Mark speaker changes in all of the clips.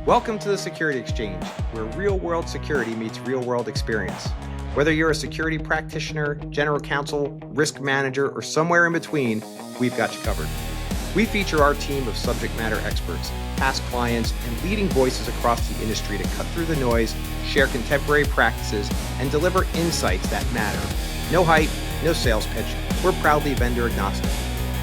Speaker 1: Welcome to the Security Exchange, where real-world security meets real-world experience. Whether you're a security practitioner, general counsel, risk manager, or somewhere in between, we've got you covered. We feature our team of subject matter experts, past clients, and leading voices across the industry to cut through the noise, share contemporary practices, and deliver insights that matter. No hype, no sales pitch. We're proudly vendor agnostic.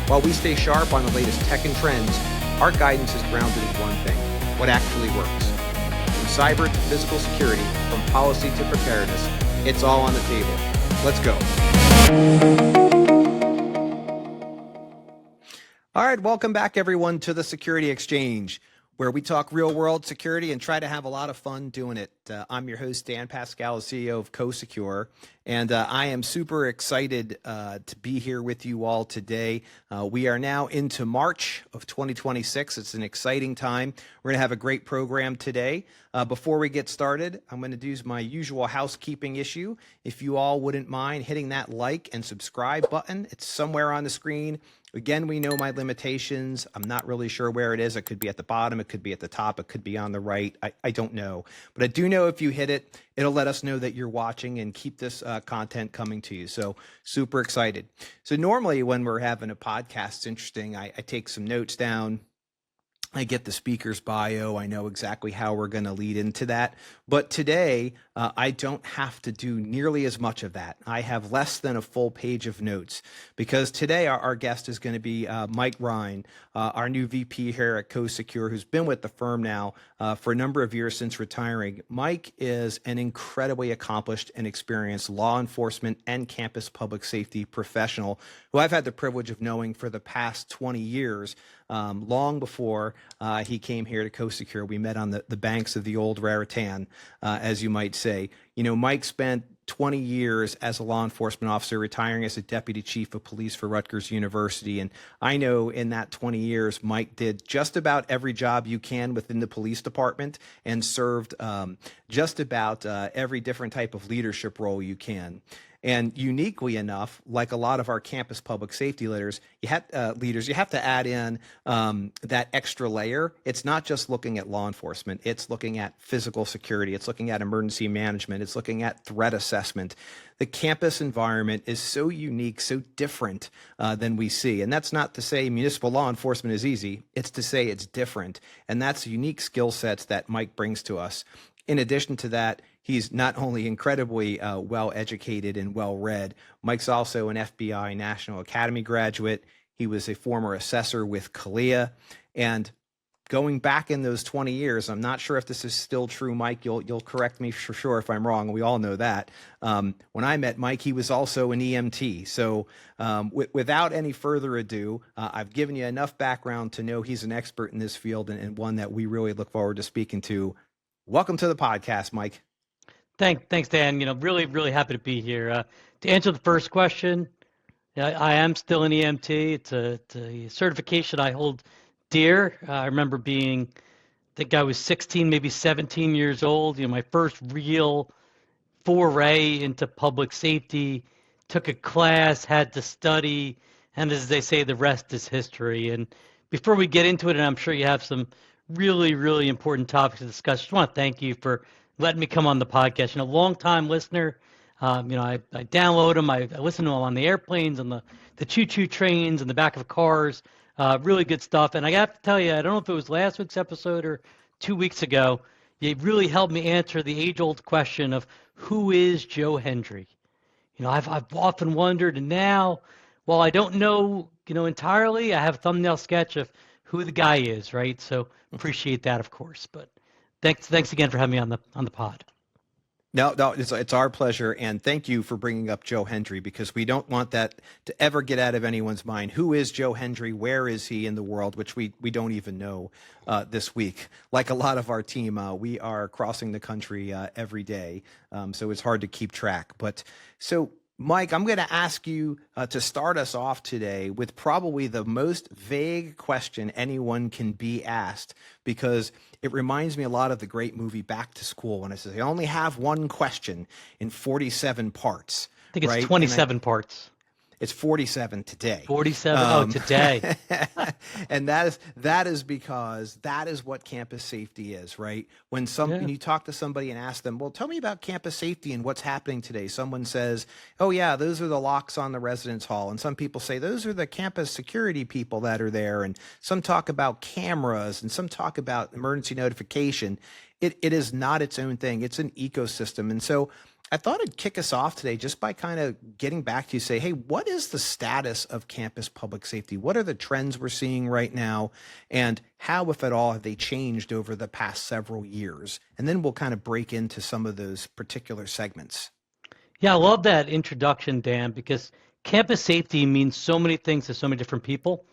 Speaker 1: While we stay sharp on the latest tech and trends, our guidance is grounded in one thing: what actually works. From cyber to physical security, from policy to preparedness, it's all on the table. Let's go. All right, welcome back everyone to the Security Exchange, where we talk real world security and try to have a lot of fun doing it. I'm your host, Dan Pascale, CEO of COSECURE, and I am super excited to be here with you all today. We are now into March of 2026. It's an exciting time. We're going to have a great program today. Before we get started, I'm going to do my usual housekeeping issue. If you all wouldn't mind hitting that like and subscribe button, it's somewhere on the screen. Again, we know my limitations. I'm not really sure where it is. It could be at the bottom. It could be at the top. It could be on the right. I don't know. But I do know if you hit it, it'll let us know that you're watching and keep this content coming to you. So super excited. So normally when we're having a podcast, it's interesting. I take some notes down. I get the speaker's bio. I know exactly how we're going to lead into that. But today, I don't have to do nearly as much of that. I have less than a full page of notes because today our guest is going to be Mike Rein, our new VP here at COSECURE, who's been with the firm now for a number of years since retiring. Mike is an incredibly accomplished and experienced law enforcement and campus public safety professional who I've had the privilege of knowing for the past 20 years. Long before he came here to COSECURE. We met on the banks of the old Raritan, as you might say. You know, Mike spent 20 years as a law enforcement officer, retiring as a deputy chief of police for Rutgers University. And I know in that 20 years, Mike did just about every job you can within the police department and served just about every different type of leadership role you can. And uniquely enough, like a lot of our campus public safety leaders, you have to add in that extra layer. It's not just looking at law enforcement. It's looking at physical security. It's looking at emergency management. It's looking at threat assessment. The campus environment is so unique, so different than we see. And that's not to say municipal law enforcement is easy. It's to say it's different. And that's unique skill sets that Mike brings to us. In addition to that, he's not only incredibly well-educated and well-read, Mike's also an FBI National Academy graduate. He was a former assessor with CALEA. And going back in those 20 years, I'm not sure if this is still true, Mike. You'll correct me for sure if I'm wrong. We all know that. When I met Mike, he was also an EMT. So without any further ado, I've given you enough background to know he's an expert in this field and one that we really look forward to speaking to. Welcome to the podcast, Mike.
Speaker 2: Thanks, Dan. Really happy to be here. To answer the first question, I am still an EMT. It's a certification I hold dear. I remember I think I was 16, maybe 17 years old. My first real foray into public safety. Took a class, had to study, and as they say, the rest is history. And before we get into it, and I'm sure you have some really important topics to discuss, I just want to thank you for letting me come on the podcast. Long-time listener. I download them. I listen to them on the airplanes, on the choo-choo trains, in the back of cars. Really good stuff. And I have to tell you, I don't know if it was last week's episode or 2 weeks ago, you really helped me answer the age-old question of who is Joe Hendry. I've often wondered, and now, while I don't know, entirely, I have a thumbnail sketch of who the guy is, right? So appreciate that, of course. But thanks again for having me on the pod.
Speaker 1: No, it's our pleasure, and thank you for bringing up Joe Hendry, because we don't want that to ever get out of anyone's mind. Who is Joe Hendry? Where is he in the world? Which we don't even know this week. Like a lot of our team, we are crossing the country every day, so it's hard to keep track. But so, Mike, I'm going to ask you to start us off today with probably the most vague question anyone can be asked, because it reminds me a lot of the great movie Back to School when it says, I only have one question in 47 parts.
Speaker 2: I think it's 27 parts.
Speaker 1: It's 47 today.
Speaker 2: 47. Oh, today.
Speaker 1: And that is because that is what campus safety is, right? When you talk to somebody and ask them, well, tell me about campus safety and what's happening today. Someone says, oh yeah, those are the locks on the residence hall. And some people say those are the campus security people that are there. And some talk about cameras and some talk about emergency notification. It is not its own thing. It's an ecosystem. And so I thought I'd kick us off today just by kind of getting back to you, say, hey, what is the status of campus public safety? What are the trends we're seeing right now? And how, if at all, have they changed over the past several years? And then we'll kind of break into some of those particular segments.
Speaker 2: Yeah, I love that introduction, Dan, because campus safety means so many things to so many different people.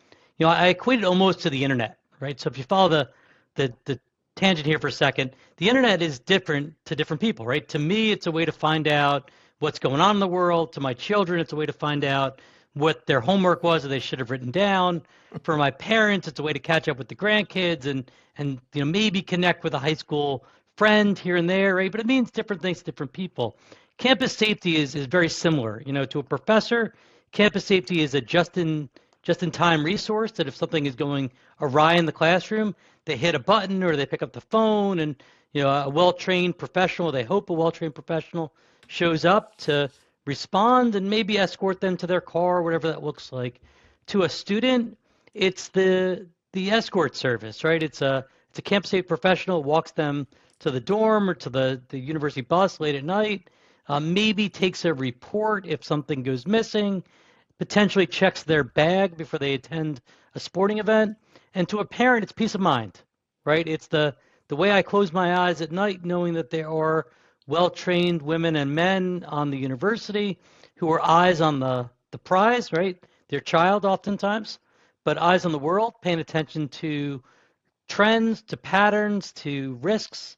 Speaker 2: I equate it almost to the internet, right? So if you follow the tangent here for a second, the internet is different to different people, right? To me, it's a way to find out what's going on in the world. To my children, it's a way to find out what their homework was that they should have written down. For my parents, it's a way to catch up with the grandkids and maybe connect with a high school friend here and there, right? But it means different things to different people. Campus safety is very similar. To a professor, campus safety is a just-in-time resource that if something is going awry in the classroom, they hit a button or they pick up the phone and a well-trained professional, they hope a well-trained professional shows up to respond and maybe escort them to their car, whatever that looks like. To a student, it's the escort service, right? It's a campus safety professional, walks them to the dorm or to the university bus late at night, maybe takes a report if something goes missing, potentially checks their bag before they attend a sporting event. And to a parent, it's peace of mind, right? It's the way I close my eyes at night knowing that there are well-trained women and men on the university who are eyes on the prize, right? Their child oftentimes, but eyes on the world, paying attention to trends, to patterns, to risks,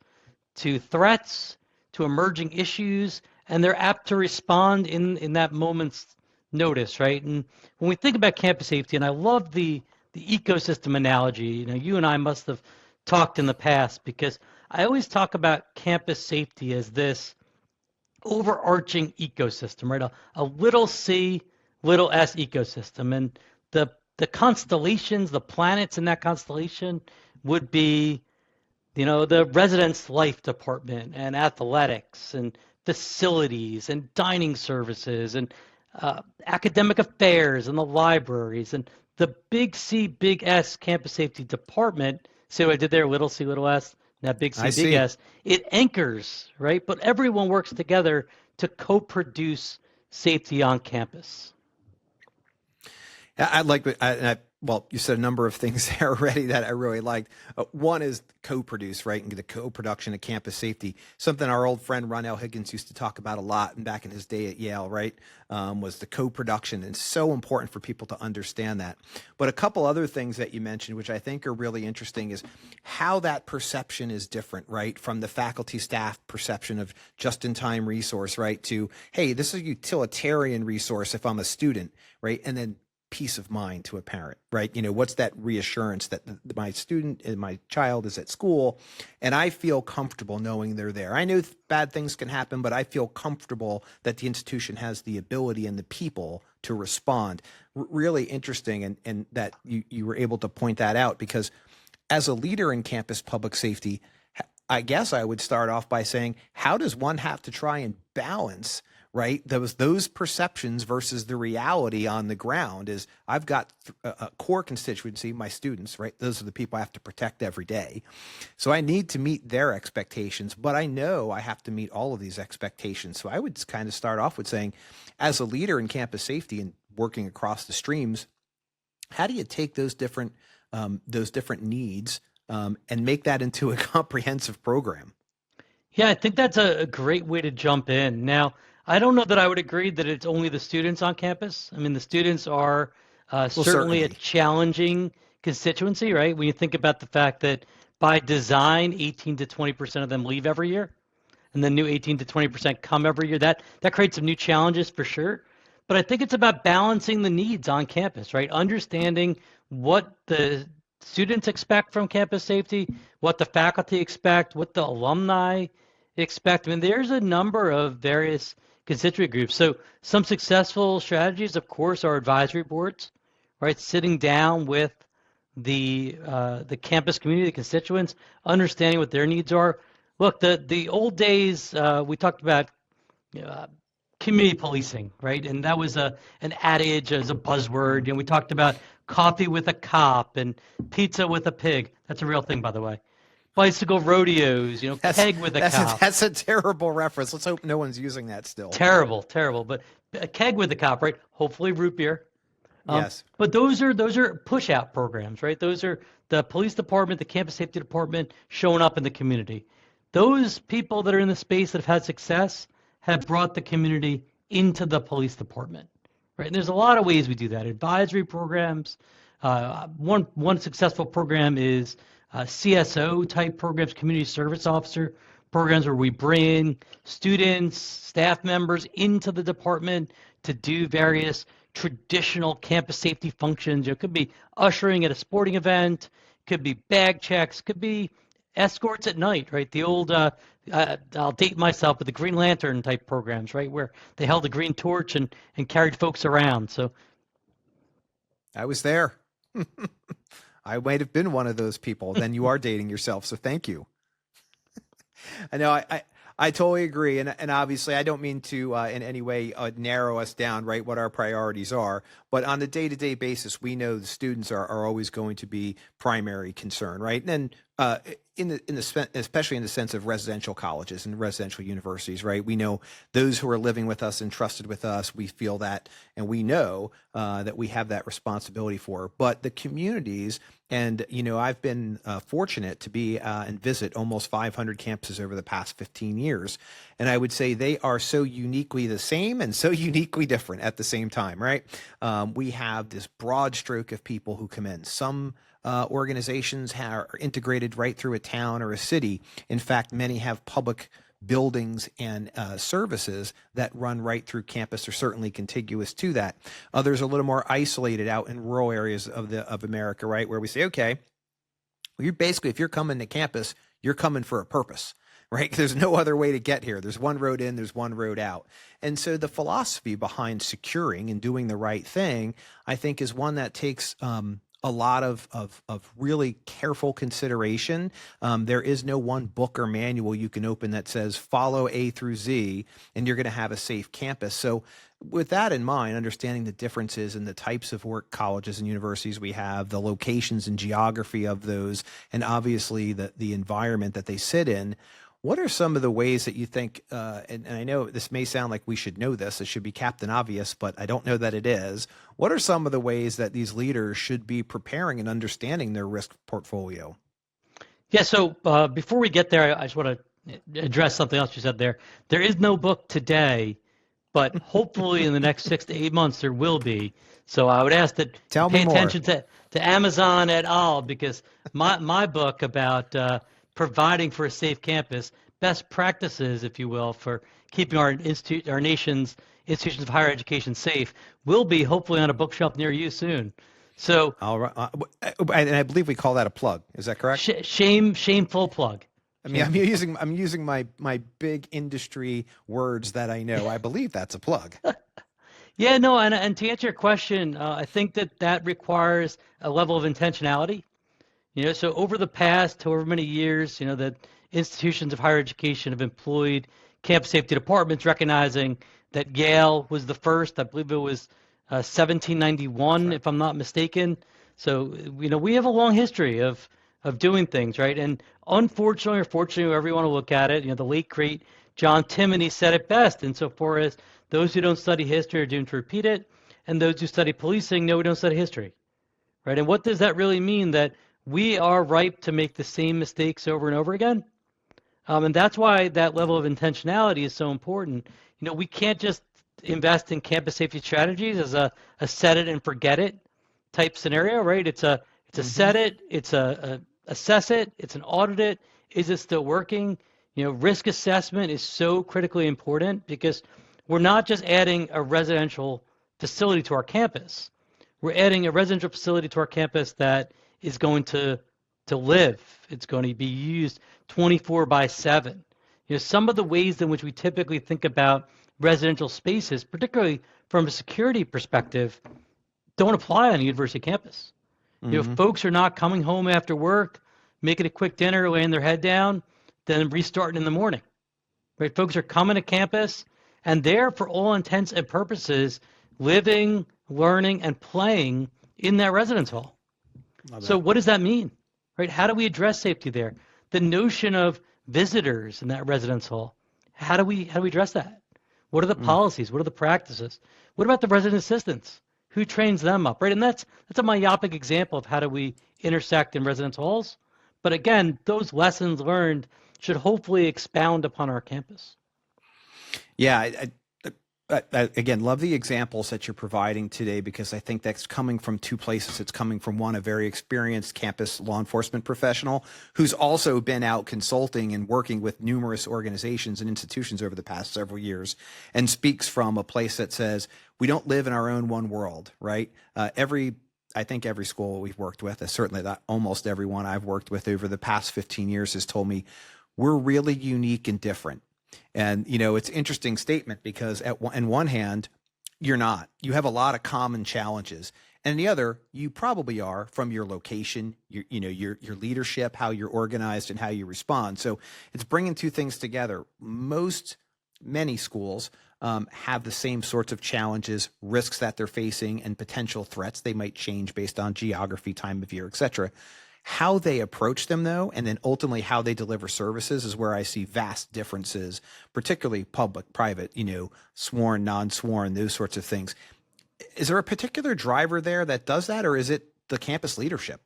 Speaker 2: to threats, to emerging issues, and they're apt to respond in that moment's notice, right? And when we think about campus safety, and I love the ecosystem analogy, you and I must have talked in the past because I always talk about campus safety as this overarching ecosystem, right? A little c, little s ecosystem. And the constellations, the planets in that constellation would be, the residence life department and athletics and facilities and dining services and academic affairs and the libraries and the big C, big S campus safety department. See what I did there? Little c, little s, that big C, big S. It anchors, right? But everyone works together to co-produce safety on campus.
Speaker 1: I like well, you said a number of things there already that I really liked. One is co-produce, right? And the co-production of campus safety, something our old friend Ronell Higgins used to talk about a lot and back in his day at Yale, right? Was the co-production. And it's so important for people to understand that. But a couple other things that you mentioned, which I think are really interesting, is how that perception is different, right? From the faculty staff perception of just-in-time resource, right? To, hey, this is a utilitarian resource if I'm a student, right? And then peace of mind to a parent, right? What's that reassurance that my student and my child is at school and I feel comfortable knowing they're there. I know bad things can happen, but I feel comfortable that the institution has the ability and the people to respond. Really interesting. And that you were able to point that out, because as a leader in campus public safety, I guess I would start off by saying, how does one have to try and balance, right, those perceptions versus the reality on the ground? Is I've got a core constituency, my students, right? Those are the people I have to protect every day. So I need to meet their expectations, but I know I have to meet all of these expectations. So I would kind of start off with saying, as a leader in campus safety and working across the streams, how do you take those different needs and make that into a comprehensive program?
Speaker 2: Yeah, I think that's a great way to jump in. Now, I don't know that I would agree that it's only the students on campus. I mean, the students are certainly a challenging constituency, right? When you think about the fact that by design, 18 to 20% of them leave every year, and the new 18 to 20% come every year. That creates some new challenges for sure. But I think it's about balancing the needs on campus, right? Understanding what the students expect from campus safety, what the faculty expect, what the alumni expect. I mean, there's a number of various constituent groups. So some successful strategies, of course, are advisory boards, right? Sitting down with the campus community, the constituents, understanding what their needs are. Look, the old days, we talked about uh, community policing, right? And that was an adage as a buzzword. We talked about coffee with a cop and pizza with a pig. That's a real thing, by the way. Bicycle rodeos, keg with a cop.
Speaker 1: That's a terrible reference. Let's hope no one's using that still.
Speaker 2: Terrible, terrible. But a keg with a cop, right? Hopefully root beer.
Speaker 1: Yes.
Speaker 2: But those are push out programs, right? Those are the police department, the campus safety department showing up in the community. Those people that are in the space that have had success have brought the community into the police department, right? And there's a lot of ways we do that. Advisory programs. One successful program is CSO type programs, community service officer programs, where we bring students, staff members into the department to do various traditional campus safety functions. It could be ushering at a sporting event, could be bag checks, could be escorts at night, right? The old, I'll date myself, with the Green Lantern type programs, right, where they held a green torch and carried folks around. So
Speaker 1: I was there. I might have been one of those people. Then you are dating yourself, so thank you. I know I totally agree, and obviously I don't mean to in any way narrow us down, right, what our priorities are, but on the day-to-day basis, we know the students are always going to be primary concern, right? And especially in the sense of residential colleges and residential universities, right? We know those who are living with us and trusted with us, we feel that, and we know that we have that responsibility for. But the communities, and I've been fortunate to be and visit almost 500 campuses over the past 15 years, and I would say they are so uniquely the same and so uniquely different at the same time, right? We have this broad stroke of people who come in. Some organizations are integrated right through a town or a city. In fact, many have public buildings and services that run right through campus, or certainly contiguous to that. Others are a little more isolated out in rural areas of America, right, where we say, okay, well, you're basically, if you're coming to campus, you're coming for a purpose, right? There's no other way to get here. There's one road in, there's one road out. And so the philosophy behind securing and doing the right thing, I think, is one that takes a lot of really careful consideration. There is no one book or manual you can open that says follow A through Z and you're going to have a safe campus. So with that in mind, understanding the differences in the types of work colleges and universities we have, the locations and geography of those, and obviously the environment that they sit in, what are some of the ways that you think, and I know this may sound like we should know this, it should be Captain Obvious, but I don't know that it is. What are some of the ways that these leaders should be preparing and understanding their risk portfolio?
Speaker 2: Yeah, so before we get there, I just want to address something else you said there. There is no book today, but hopefully in the next 6 to 8 months there will be. So I would ask that you pay attention to Amazon et al., because my book about providing for a safe campus, best practices, if you will, for keeping our nation's institutions of higher education safe, will be hopefully on a bookshelf near you soon. So,
Speaker 1: all right, and I believe we call that a plug. Is that correct?
Speaker 2: Shameful plug.
Speaker 1: I mean, I'm using my big industry words that I know. I believe that's a plug.
Speaker 2: Yeah, no, and to answer your question, I think that requires a level of intentionality. So over the past however many years, that institutions of higher education have employed campus safety departments, recognizing that Yale was the first. I believe it was 1791, if I'm not mistaken. So, we have a long history of doing things, right? And unfortunately or fortunately, however you want to look at it, the late, great John Timoney said it best insofar as those who don't study history are doomed to repeat it, and those who study policing know we don't study history, right? And what does that really mean? That we are ripe to make the same mistakes over and over again. And that's why that level of intentionality is so important. We can't just invest in campus safety strategies as a set it and forget it type scenario, right? It's a set it, it's a assess it, it's an audit it. Is it still working? Risk assessment is so critically important, because we're not just adding a residential facility to our campus. We're adding a residential facility to our campus that is going to live. It's going to be used 24/7. Some of the ways in which we typically think about residential spaces, particularly from a security perspective, don't apply on a university campus. You know, folks are not coming home after work, making a quick dinner, laying their head down, then restarting in the morning. Right? Folks are coming to campus and they're, for all intents and purposes, living, learning, and playing in that residence hall. So what does that mean? Right? How do we address safety there? The notion of visitors in that residence hall. How do we address that? What are the policies? What are the practices? What about the resident assistants? Who trains them up, right? And that's a myopic example of how do we intersect in residence halls. But again, those lessons learned should hopefully expound upon our campus.
Speaker 1: Yeah, I again, love the examples that you're providing today, because I think that's coming from two places. It's coming from, one, a very experienced campus law enforcement professional who's also been out consulting and working with numerous organizations and institutions over the past several years, and speaks from a place that says we don't live in our own one world, right? I think every school we've worked with, certainly that almost everyone I've worked with over the past 15 years has told me we're really unique and different. And, you know, it's an interesting statement because in one hand, you're not. You have a lot of common challenges. And the other, you probably are, from your location, your leadership, how you're organized and how you respond. So it's bringing two things together. Many schools have the same sorts of challenges, risks that they're facing, and potential threats. They might change based on geography, time of year, et cetera. How they approach them, though, and then ultimately how they deliver services is where I see vast differences, particularly public, private, sworn, non-sworn, those sorts of things. Is there a particular driver there that does that, or is it the campus leadership?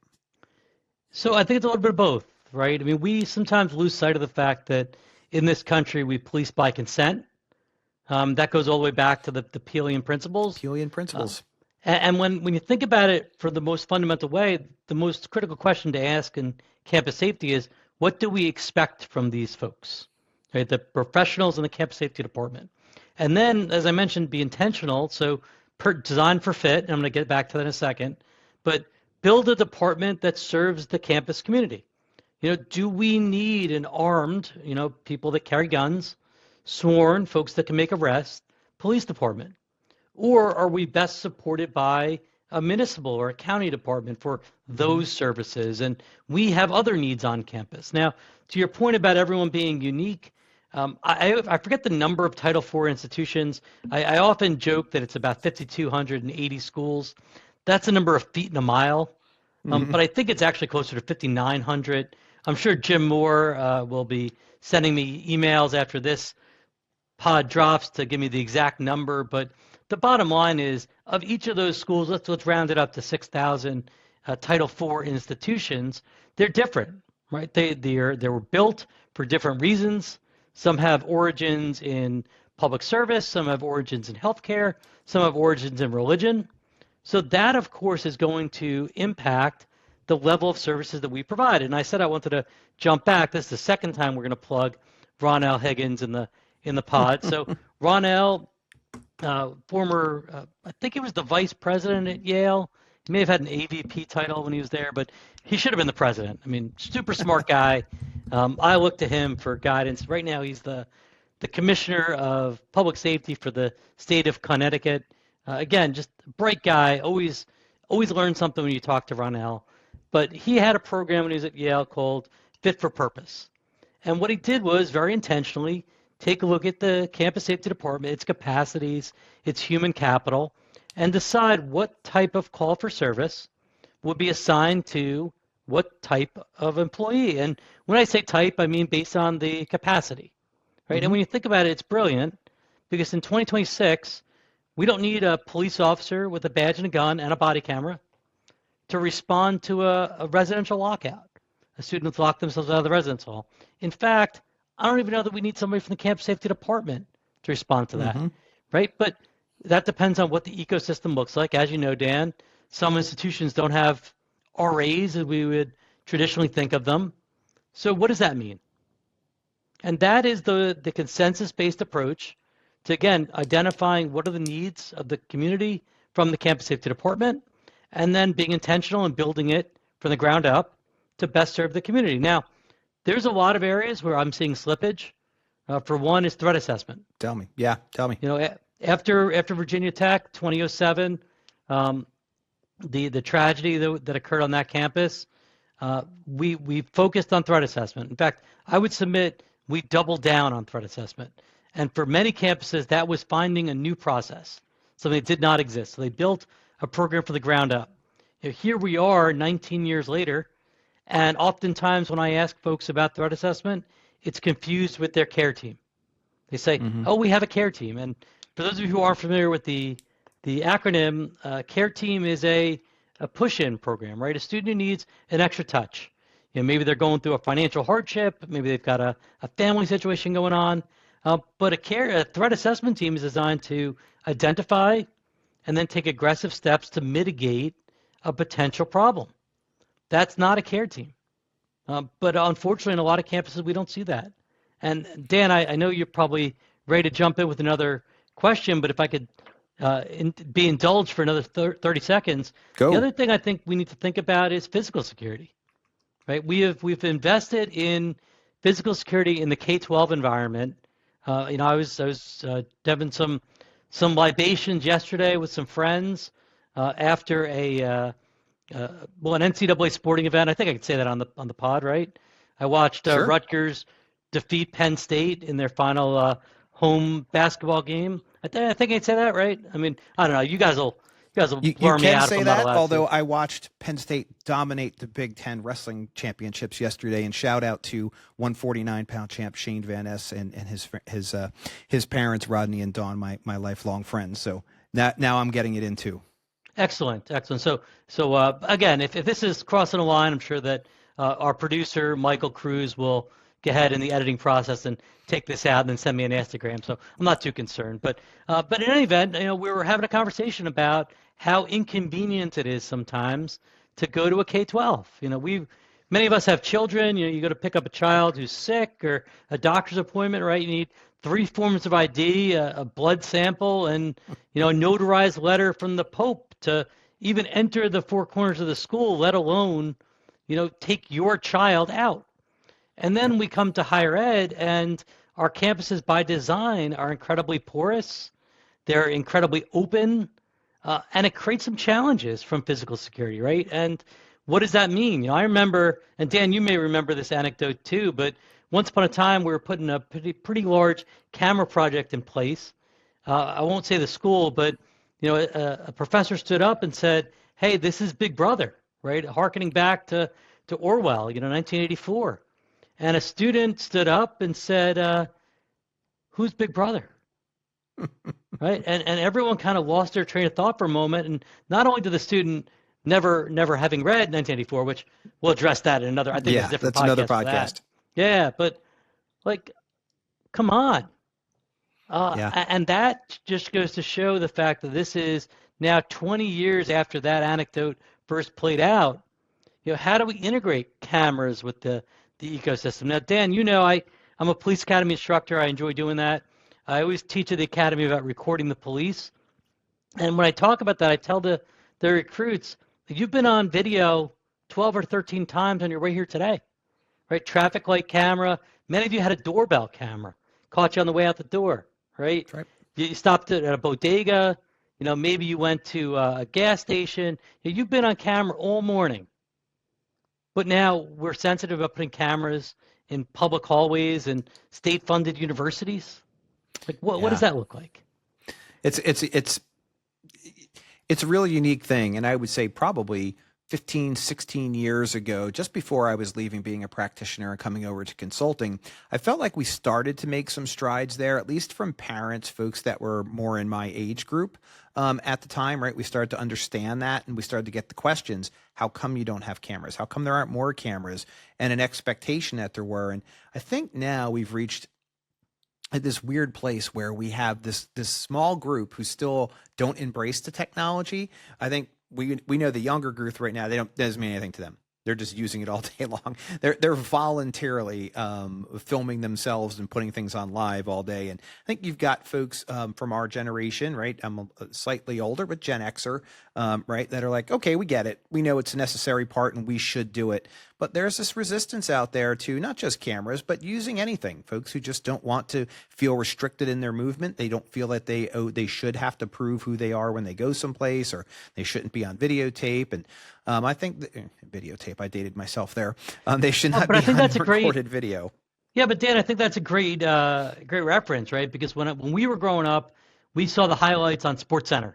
Speaker 2: So I think it's a little bit of both, right? I mean, we sometimes lose sight of the fact that in this country, we police by consent. That goes all the way back to the Peelian principles.
Speaker 1: Peelian principles.
Speaker 2: And when you think about it for the most fundamental way, the most critical question to ask in campus safety is, what do we expect from these folks, right? The professionals in the campus safety department. And then, as I mentioned, be intentional. So design for fit, and I'm going to get back to that in a second, but build a department that serves the campus community. Do we need an armed, people that carry guns, sworn, folks that can make arrests, police department? Or are we best supported by a municipal or a county department for those services? And we have other needs on campus. Now, to your point about everyone being unique, I forget the number of Title IV institutions. I often joke that it's about 5,280 schools. That's a number of feet in a mile. But I think it's actually closer to 5,900. I'm sure Jim Moore will be sending me emails after this pod drops to give me the exact number. But the bottom line is, of each of those schools, let's round it up to 6,000 Title IV institutions. They're different, right? They were built for different reasons. Some have origins in public service. Some have origins in healthcare. Some have origins in religion. So that, of course, is going to impact the level of services that we provide. And I said I wanted to jump back. This is the second time we're going to plug Ron L. Higgins in the pod. So Ron L., former, I think he was the vice president at Yale. He may have had an AVP title when he was there, but he should have been the president. I mean, super smart guy. I look to him for guidance. Right now, he's the commissioner of public safety for the state of Connecticut. Again, just a bright guy. Always learn something when you talk to Ron L. But he had a program when he was at Yale called Fit for Purpose. And what he did was, very intentionally, take a look at the campus safety department, its capacities, its human capital, and decide what type of call for service would be assigned to what type of employee. And when I say type, I mean based on the capacity, right? And when you think about it, it's brilliant, because in 2026, we don't need a police officer with a badge and a gun and a body camera to respond to a residential lockout. A student locked themselves out of the residence hall. In fact, I don't even know that we need somebody from the campus safety department to respond to that, right? But that depends on what the ecosystem looks like. As you know, Dan, some institutions don't have RAs as we would traditionally think of them. So what does that mean? And that is the consensus-based approach to, again, identifying what are the needs of the community from the campus safety department, and then being intentional and building it from the ground up to best serve the community. Now, there's a lot of areas where I'm seeing slippage. For one is threat assessment.
Speaker 1: Tell me. Yeah, tell me.
Speaker 2: You know, after Virginia Tech, 2007, the tragedy that occurred on that campus, we focused on threat assessment. In fact, I would submit we doubled down on threat assessment. And for many campuses, that was finding a new process, something that did not exist. So they built a program from the ground up. You know, here we are 19 years later, and oftentimes when I ask folks about threat assessment, it's confused with their care team. They say, oh, we have a care team. And for those of you who aren't familiar with the acronym, care team is a push-in program, right? A student who needs an extra touch. You know, maybe they're going through a financial hardship, maybe they've got a family situation going on, but a threat assessment team is designed to identify and then take aggressive steps to mitigate a potential problem. That's not a care team. But unfortunately, in a lot of campuses, we don't see that. And Dan, I know you're probably ready to jump in with another question, but if I could be indulged for another 30 seconds.
Speaker 1: Go.
Speaker 2: The other thing I think we need to think about is physical security, right? We've invested in physical security in the K-12 environment. You know, I was having some libations yesterday with some friends after an NCAA sporting event. I think I could say that on the pod, right? I watched
Speaker 1: Sure.
Speaker 2: Rutgers defeat Penn State in their final home basketball game. I think I'd say that, right? I mean, I don't know. You guys will blur me out if I'm not allowed to. You can say that,
Speaker 1: although I watched Penn State dominate the Big Ten wrestling championships yesterday, and shout out to 149-pound champ Shane Van Ness and his parents, Rodney and Dawn, my lifelong friends. So now I'm getting it in too.
Speaker 2: Excellent. So again, if this is crossing a line, I'm sure that our producer Michael Cruz will go ahead in the editing process and take this out and then send me an Instagram. So I'm not too concerned. But in any event, you know, we were having a conversation about how inconvenient it is sometimes to go to a K-12. You know, many of us have children. You know, you go to pick up a child who's sick or a doctor's appointment, right? You need 3 forms of ID, a blood sample, and you know, a notarized letter from the Pope to even enter the 4 corners of the school, let alone, you know, take your child out. And then we come to higher ed, and our campuses by design are incredibly porous. They're incredibly open, and it creates some challenges from physical security, right? And what does that mean? You know, I remember, and Dan, you may remember this anecdote too, but once upon a time we were putting a pretty large camera project in place. I won't say the school, but you know, a professor stood up and said, "Hey, this is Big Brother," right? Harkening back to Orwell, you know, 1984. And a student stood up and said, "Who's Big Brother?" Right? And everyone kind of lost their train of thought for a moment. And not only did the student never having read 1984, which we'll address that in another, I think it's a different
Speaker 1: that's
Speaker 2: podcast.
Speaker 1: another podcast.
Speaker 2: Yeah, but like, come on. And that just goes to show the fact that this is now 20 years after that anecdote first played out. You know, how do we integrate cameras with the ecosystem? Now, Dan, you know, I'm a police academy instructor. I enjoy doing that. I always teach at the academy about recording the police. And when I talk about that, I tell the recruits, you've been on video 12 or 13 times on your way here today, right? Traffic light camera. Many of you had a doorbell camera, caught you on the way out the door, right?
Speaker 1: That's right.
Speaker 2: You stopped at a bodega. You know, maybe you went to a gas station. You've been on camera all morning. But now we're sensitive about putting cameras in public hallways and state-funded universities. Like, what does that look like?
Speaker 1: It's a really unique thing, and I would say probably 15, 16 years ago, just before I was leaving being a practitioner and coming over to consulting, I felt like we started to make some strides there, at least from parents, folks that were more in my age group at the time, right? We started to understand that, and we started to get the questions. How come you don't have cameras? How come there aren't more cameras? And an expectation that there were. And I think now we've reached this weird place where we have this small group who still don't embrace the technology. I think we know the younger group right now, that doesn't mean anything to them. they're just using it all day long. They're voluntarily filming themselves and putting things on live all day. And I think you've got folks from our generation, right? I'm slightly older, but Gen Xer, right? That are like, okay, we get it. We know it's a necessary part and we should do it. But there's this resistance out there to not just cameras, but using anything. Folks who just don't want to feel restricted in their movement. They don't feel that they should have to prove who they are when they go someplace, or they shouldn't be on videotape. And I think videotape. I dated myself there. They should not
Speaker 2: but
Speaker 1: be
Speaker 2: I think
Speaker 1: on
Speaker 2: that's a
Speaker 1: recorded video.
Speaker 2: Yeah, but Dan, I think that's a great reference, right? Because when we were growing up, we saw the highlights on SportsCenter,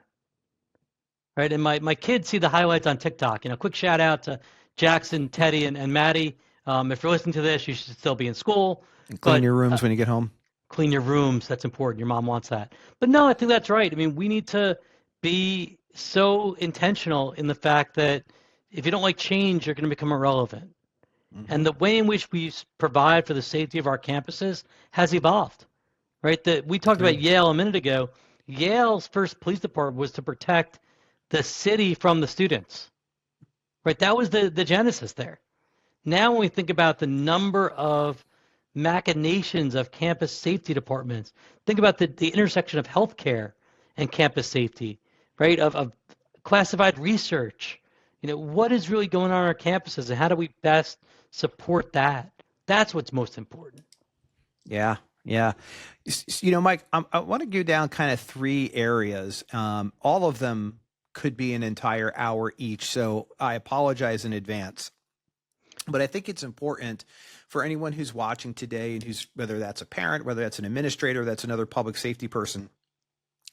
Speaker 2: right? And my kids see the highlights on TikTok. Quick shout out to Jackson, Teddy, and Maddie. If you're listening to this, you should still be in school.
Speaker 1: And clean your rooms when you get home.
Speaker 2: Clean your rooms. That's important. Your mom wants that. But no, I think that's right. I mean, we need to be so intentional in the fact that if you don't like change, you're going to become irrelevant. Mm-hmm. And the way in which we provide for the safety of our campuses has evolved, right? We talked about Yale a minute ago. Yale's first police department was to protect the city from the students, right? That was the genesis there. Now when we think about the number of machinations of campus safety departments, think about the intersection of healthcare and campus safety, right? Of classified research. What is really going on our campuses, and how do we best support that? That's what's most important.
Speaker 1: Yeah. Mike, I want to go down kind of three areas. All of them could be an entire hour each, so I apologize in advance. But I think it's important for anyone who's watching today, and whether that's a parent, whether that's an administrator, that's another public safety person,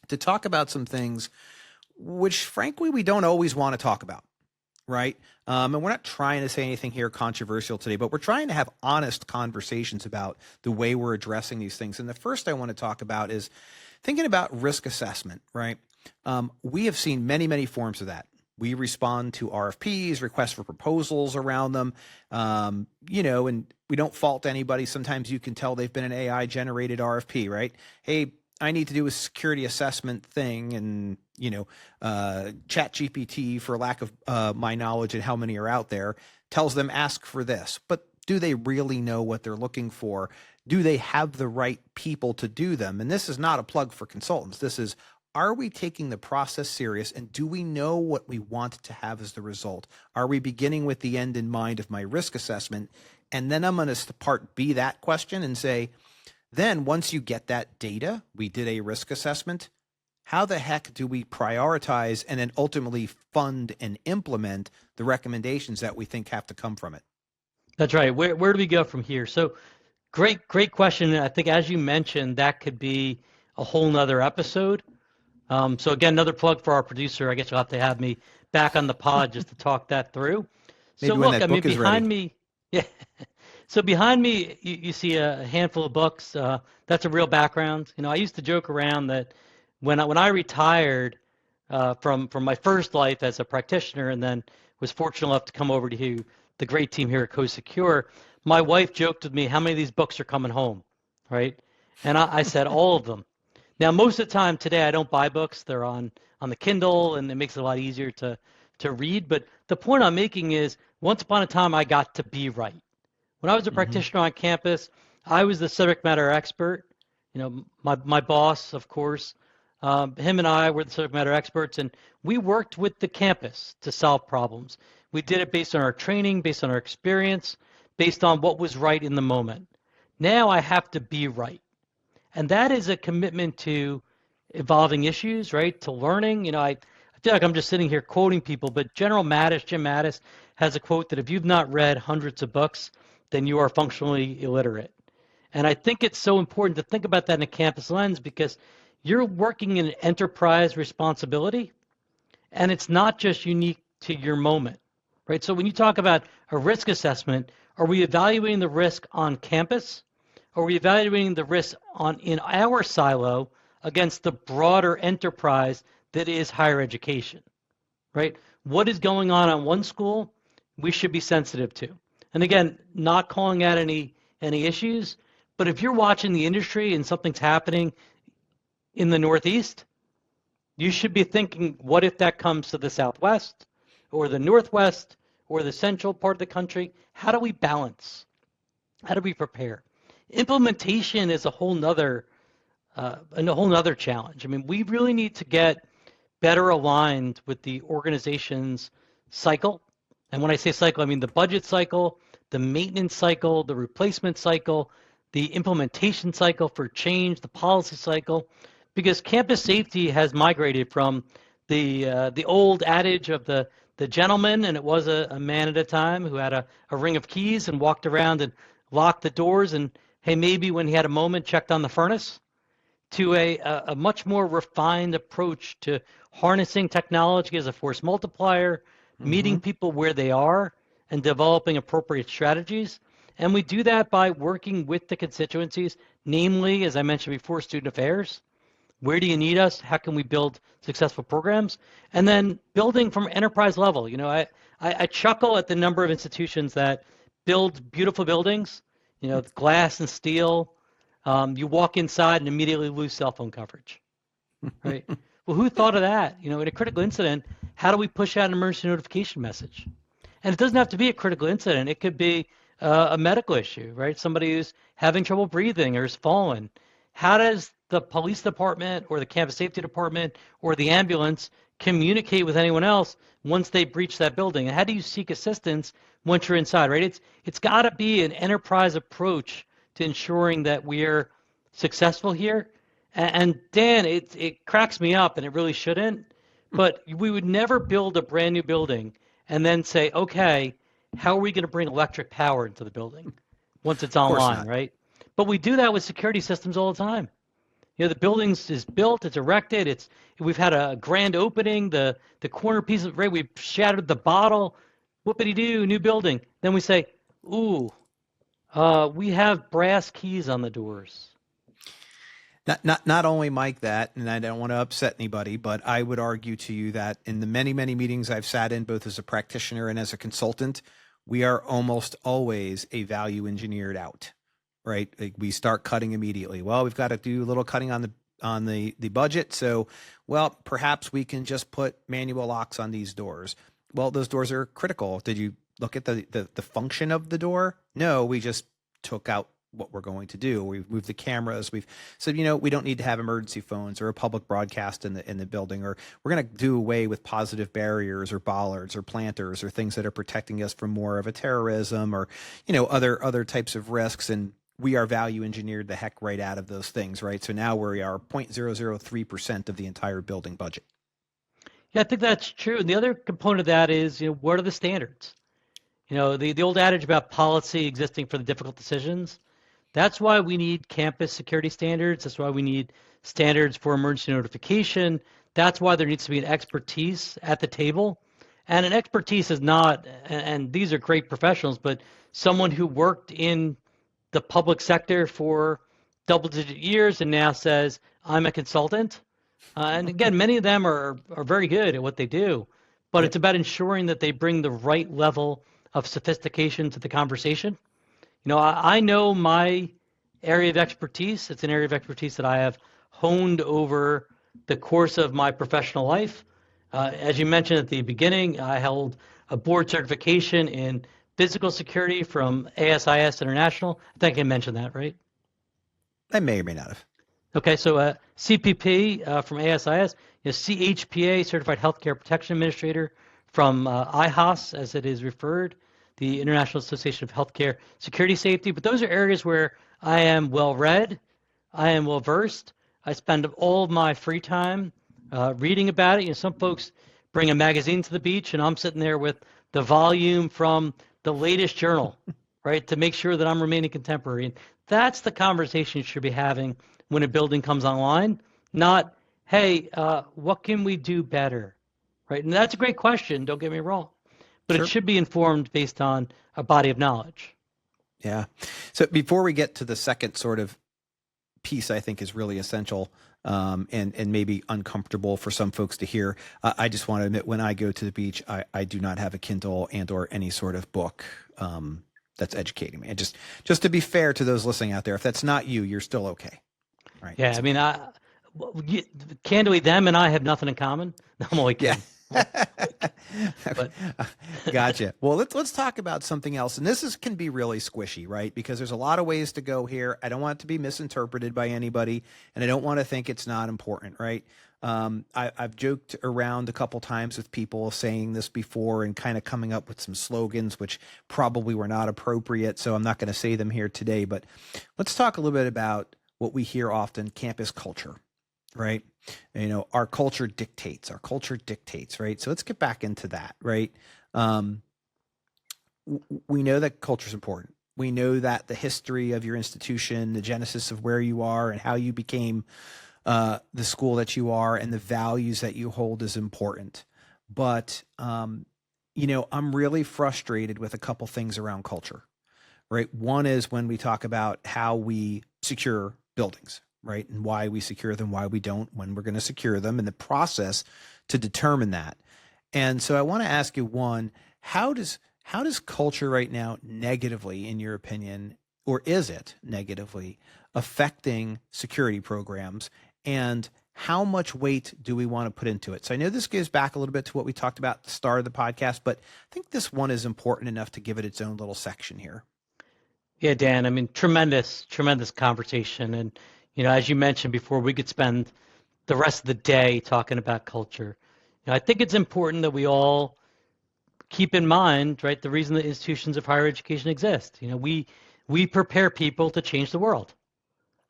Speaker 1: to talk about some things which, frankly, we don't always want to talk about. Right. And we're not trying to say anything here controversial today, but we're trying to have honest conversations about the way we're addressing these things. And the first I want to talk about is thinking about risk assessment. Right. We have seen many, many forms of that. We respond to RFPs, requests for proposals around them, and we don't fault anybody. Sometimes you can tell they've been an AI generated RFP, right? Hey, I need to do a security assessment thing, and ChatGPT, for lack of my knowledge and how many are out there, tells them ask for this. But do they really know what they're looking for? Do they have the right people to do them? And this is not a plug for consultants. This is, are we taking the process serious, and do we know what we want to have as the result? Are we beginning with the end in mind of my risk assessment? And then I'm going to part B that question and say, then once you get that data, we did a risk assessment, how the heck do we prioritize and then ultimately fund and implement the recommendations that we think have to come from it?
Speaker 2: That's right. Where do we go from here? So great question. I think, as you mentioned, that could be a whole nother episode. So again, another plug for our producer. I guess you'll have to have me back on the pod just to talk that through.
Speaker 1: Maybe
Speaker 2: so
Speaker 1: when
Speaker 2: look,
Speaker 1: that book is
Speaker 2: behind
Speaker 1: ready.
Speaker 2: me, yeah. So behind me, you see a handful of books. That's a real background. I used to joke around that when I retired from my first life as a practitioner, and then was fortunate enough to come over to the great team here at COSECURE, my wife joked with me, how many of these books are coming home, right? And I said, all of them. Now, most of the time today, I don't buy books. They're on the Kindle, and it makes it a lot easier to read. But the point I'm making is, once upon a time, I got to be right. When I was a practitioner on campus, I was the subject matter expert. My boss, of course, him and I were the subject matter experts, and we worked with the campus to solve problems. We did it based on our training, based on our experience, based on what was right in the moment. Now I have to be right. And that is a commitment to evolving issues, right? To learning. I feel like I'm just sitting here quoting people, but Jim Mattis, has a quote that if you've not read hundreds of books, then you are functionally illiterate. And I think it's so important to think about that in a campus lens, because you're working in an enterprise responsibility, and it's not just unique to your moment, right? So when you talk about a risk assessment, are we evaluating the risk on campus? Or are we evaluating the risk in our silo against the broader enterprise that is higher education, right? What is going on one school, we should be sensitive to. And again, not calling out any issues, but if you're watching the industry and something's happening in the Northeast, you should be thinking, what if that comes to the Southwest or the Northwest or the central part of the country? How do we balance? How do we prepare? Implementation is a whole nother challenge. I mean, we really need to get better aligned with the organization's cycle. And when I say cycle, I mean the budget cycle, the maintenance cycle, the replacement cycle, the implementation cycle for change, the policy cycle, because campus safety has migrated from the old adage of the gentleman, and it was a man at a time who had a ring of keys and walked around and locked the doors, and hey, maybe when he had a moment, checked on the furnace, to a much more refined approach to harnessing technology as a force multiplier, meeting people where they are, and developing appropriate strategies. And we do that by working with the constituencies, namely, as I mentioned before, student affairs. Where do you need us? How can we build successful programs? And then building from enterprise level. You know, I chuckle at the number of institutions that build beautiful buildings, you know, glass and steel. You walk inside and immediately lose cell phone coverage, right? Well, who thought of that? You know, in a critical incident, how do we push out an emergency notification message? And it doesn't have to be a critical incident. It could be a medical issue, right? Somebody who's having trouble breathing or has fallen. How does the police department or the campus safety department or the ambulance communicate with anyone else once they breach that building? And how do you seek assistance once you're inside, right? It's got to be an enterprise approach to ensuring that we're successful here. And Dan, it cracks me up, and it really shouldn't, but we would never build a brand new building and then say, okay, how are we going to bring electric power into the building once it's online, right? But we do that with security systems all the time. You know, the building is built, it's erected, we've had a grand opening, the corner piece of, right, we've shattered the bottle, whoopity-doo, new building. Then we say, ooh, we have brass keys on the doors.
Speaker 1: Not only, Mike, that, and I don't want to upset anybody, but I would argue to you that in the many, many meetings I've sat in, both as a practitioner and as a consultant, we are almost always a value engineered out, right? Like we start cutting immediately. Well, we've got to do a little cutting on the budget. So, well, perhaps we can just put manual locks on these doors. Well, those doors are critical. Did you look at the function of the door? No, we just took out what we're going to do. We've moved the cameras. We've said, you know, we don't need to have emergency phones or a public broadcast in the building, or we're going to do away with positive barriers or bollards or planters or things that are protecting us from more of a terrorism or, you know, other types of risks. And we are value engineered the heck right out of those things, right? So now we are 0.003% of the entire building budget.
Speaker 2: Yeah, I think that's true. And the other component of that is, you know, what are the standards? You know, the old adage about policy existing for the difficult decisions. That's why we need campus security standards. That's why we need standards for emergency notification. That's why there needs to be an expertise at the table. And an expertise is not, and these are great professionals, but someone who worked in the public sector for double-digit years and now says, I'm a consultant. And again, many of them are very good at what they do, but it's about ensuring that they bring the right level of sophistication to the conversation. You know, I know my area of expertise. It's an area of expertise that I have honed over the course of my professional life. As you mentioned at the beginning, I held a board certification in physical security from ASIS International. I think I mentioned that, right?
Speaker 1: I may or may not have.
Speaker 2: Okay, so CPP from ASIS, CHPA, Certified Healthcare Protection Administrator from IHOS, as it is referred, the International Association of Healthcare Security Safety. But those are areas where I am well-read, I am well-versed. I spend all of my free time reading about it. You know, some folks bring a magazine to the beach, and I'm sitting there with the volume from the latest journal, right, to make sure that I'm remaining contemporary. And that's the conversation you should be having when a building comes online, not, hey, what can we do better, right? And that's a great question, don't get me wrong, but It should be informed based on a body of knowledge.
Speaker 1: Yeah. So before we get to the second sort of piece I think is really essential and maybe uncomfortable for some folks to hear, I just want to admit when I go to the beach, I do not have a Kindle and or any sort of book that's educating me. And just to be fair to those listening out there, if that's not you, you're still okay. Right.
Speaker 2: Yeah, I mean, candidly, them and I have nothing in common. I'm only kidding. But
Speaker 1: Gotcha. Well, let's talk about something else, and can be really squishy, right? Because there's a lot of ways to go here. I don't want it to be misinterpreted by anybody, and I don't want to think it's not important, right? I've joked around a couple times with people saying this before and kind of coming up with some slogans, which probably were not appropriate. So I'm not going to say them here today, but let's talk a little bit about what we hear often, campus culture, right? Our culture dictates, right? So let's get back into that, right? We know that culture is important. We know that the history of your institution, the genesis of where you are and how you became the school that you are and the values that you hold is important. But, I'm really frustrated with a couple things around culture, right? One is when we talk about how we secure buildings, right? And why we secure them, why we don't, when we're going to secure them, and the process to determine that. And so I want to ask you, one, how does culture right now negatively, in your opinion, or is it negatively affecting security programs? And how much weight do we want to put into it? So I know this goes back a little bit to what we talked about at the start of the podcast, but I think this one is important enough to give it its own little section here.
Speaker 2: yeah, Dan, I mean, tremendous conversation. And, as you mentioned before, we could spend the rest of the day talking about culture. I think it's important that we all keep in mind, right, the reason that institutions of higher education exist. We prepare people to change the world.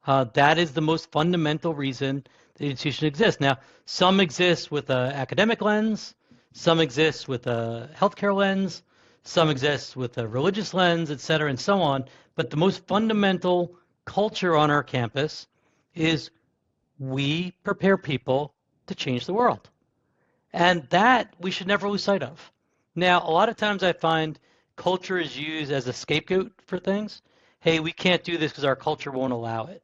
Speaker 2: That is the most fundamental reason the institution exists. Now, some exist with an academic lens, some exist with a healthcare lens, some exist with a religious lens, et cetera, and so on. But the most fundamental culture on our campus is we prepare people to change the world. And that we should never lose sight of. Now, a lot of times I find culture is used as a scapegoat for things. Hey, we can't do this because our culture won't allow it.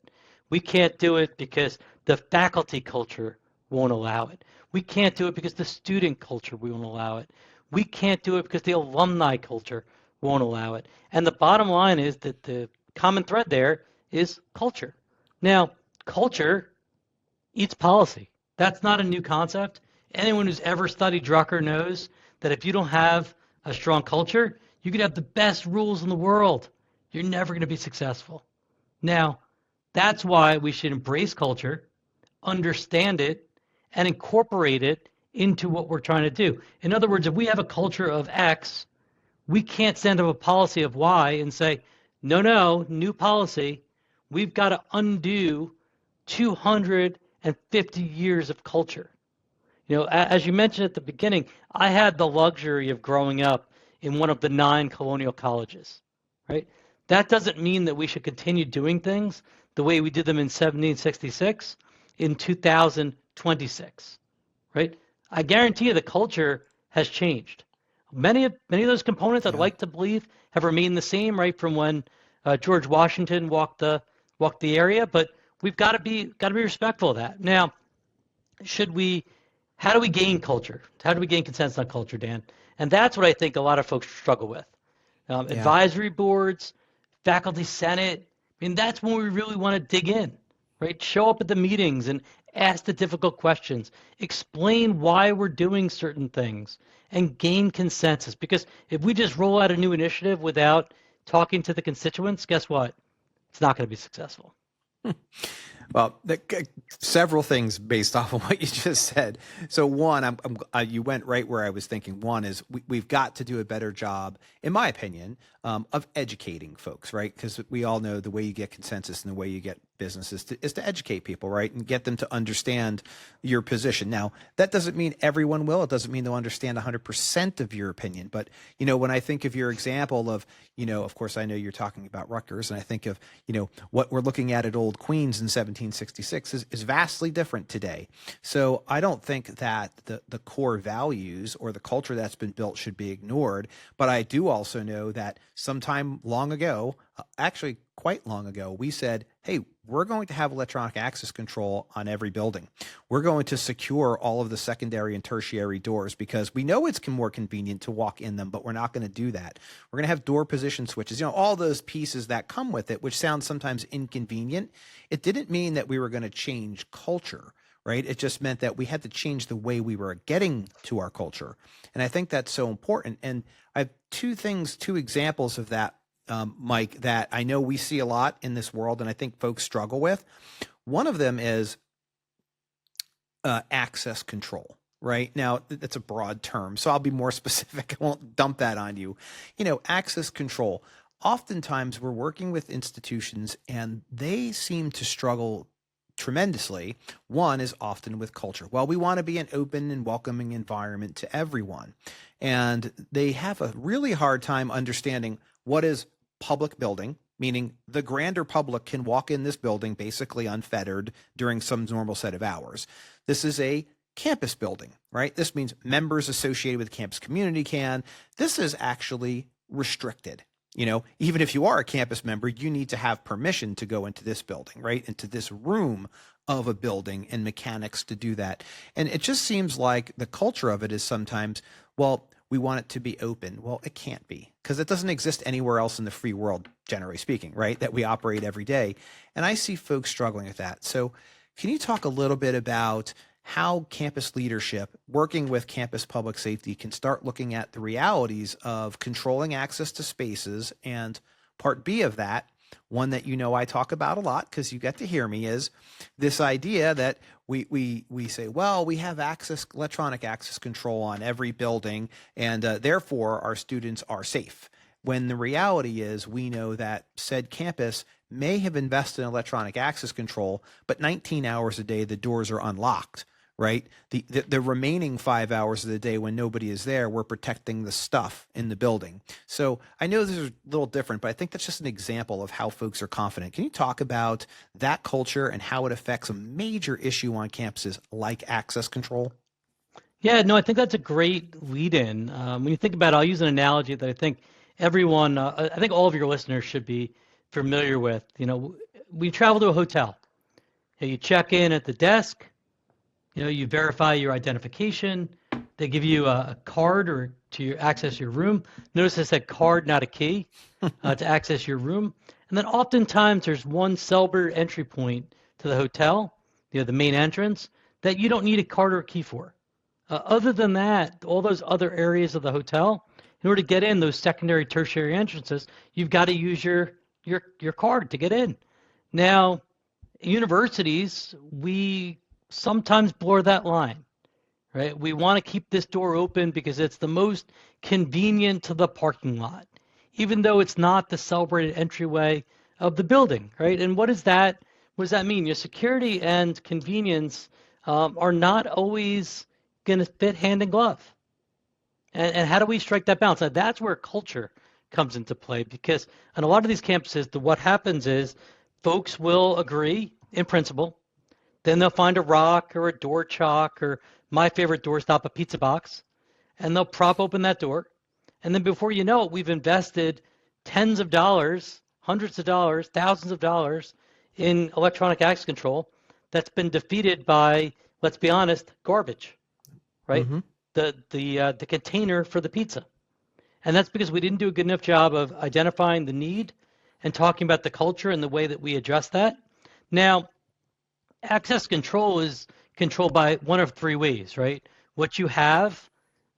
Speaker 2: We can't do it because the faculty culture won't allow it. We can't do it because the student culture won't allow it. We can't do it because the alumni culture won't allow it. And the bottom line is that the common thread there is culture. Now, culture eats policy. That's not a new concept. Anyone who's ever studied Drucker knows that if you don't have a strong culture, you could have the best rules in the world. You're never going to be successful. Now, that's why we should embrace culture, understand it, and incorporate it into what we're trying to do. In other words, if we have a culture of X, we can't stand up a policy of Y and say, no, new policy. We've got to undo 250 years of culture. As you mentioned at the beginning, I had the luxury of growing up in one of the 9 colonial colleges, right? That doesn't mean that we should continue doing things the way we did them in 1766 in 2026, right? I guarantee you the culture has changed. Many of those components I'd like to believe have remained the same, right, from when George Washington walked the area, but we've got to be respectful of that. Now, how do we gain culture? How do we gain consensus on culture, Dan? And that's what I think a lot of folks struggle with. Advisory boards, faculty senate. I mean, that's when we really want to dig in, right? Show up at the meetings and ask the difficult questions. Explain why we're doing certain things and gain consensus. Because if we just roll out a new initiative without talking to the constituents, guess what? It's not going to be successful.
Speaker 1: Well, several things based off of what you just said. So one, you went right where I was thinking. One is we've got to do a better job, in my opinion, of educating folks, right? Because we all know the way you get consensus and the way you get businesses is to educate people, right? And get them to understand your position. Now, that doesn't mean everyone will. It doesn't mean they'll understand 100% of your opinion. But, when I think of your example of, of course, I know you're talking about Rutgers, and I think of, what we're looking at Old Queens in 1766 is vastly different today. So I don't think that the core values or the culture that's been built should be ignored. But I do also know that sometime long ago, actually quite long ago, we said, hey, we're going to have electronic access control on every building. We're going to secure all of the secondary and tertiary doors because we know it's more convenient to walk in them, but we're not going to do that. We're going to have door position switches, all those pieces that come with it, which sounds sometimes inconvenient. It didn't mean that we were going to change culture, right? It just meant that we had to change the way we were getting to our culture. And I think that's so important. And I have two examples of that, Mike, that I know we see a lot in this world and I think folks struggle with. One of them is access control. Right now, that's a broad term, so I'll be more specific. I won't dump that on you. Access control. Oftentimes, we're working with institutions and they seem to struggle tremendously. One is often with culture. Well, we want to be an open and welcoming environment to everyone. And they have a really hard time understanding what is public building, meaning the grander public can walk in this building basically unfettered during some normal set of hours. This is a campus building, right? This means members associated with the campus community can. This is actually restricted. Even if you are a campus member, you need to have permission to go into this building, right? Into this room of a building and mechanics to do that. And it just seems like the culture of it is sometimes, well, we want it to be open. Well, it can't be because it doesn't exist anywhere else in the free world, generally speaking, right? That we operate every day. And I see folks struggling with that. So can you talk a little bit about how campus leadership working with campus public safety can start looking at the realities of controlling access to spaces? And part B of that, one that I talk about a lot because you get to hear me, is this idea that we say, well, we have electronic access control on every building, and therefore our students are safe. When the reality is we know that said campus may have invested in electronic access control, but 19 hours a day the doors are unlocked. Right? The remaining 5 hours of the day when nobody is there, we're protecting the stuff in the building. So I know this is a little different, but I think that's just an example of how folks are confident. Can you talk about that culture and how it affects a major issue on campuses like access control?
Speaker 2: Yeah, no, I think that's a great lead in. When you think about it, I'll use an analogy that I think I think all of your listeners should be familiar with. We travel to a hotel. You check in at the desk. You verify your identification. They give you a card or to access your room. Notice I said card, not a key, to access your room. And then oftentimes there's one cell-based entry point to the hotel, the main entrance, that you don't need a card or a key for. Other than that, all those other areas of the hotel, in order to get in those secondary, tertiary entrances, you've got to use your card to get in. Now, universities, we sometimes blur that line, right? We want to keep this door open because it's the most convenient to the parking lot, even though it's not the celebrated entryway of the building, right? And what does that mean? Your security and convenience are not always going to fit hand in glove. And how do we strike that balance? Now, that's where culture comes into play, because on a lot of these campuses, what happens is folks will agree in principle. Then they'll find a rock or a door chalk, or my favorite doorstop, a pizza box, and they'll prop open that door. And then before you know it, we've invested tens of dollars, hundreds of dollars, thousands of dollars in electronic access control that's been defeated by, let's be honest, garbage, right? Mm-hmm. The container for the pizza. And that's because we didn't do a good enough job of identifying the need and talking about the culture and the way that we address that. Now, access control is controlled by one of three ways, right? What you have,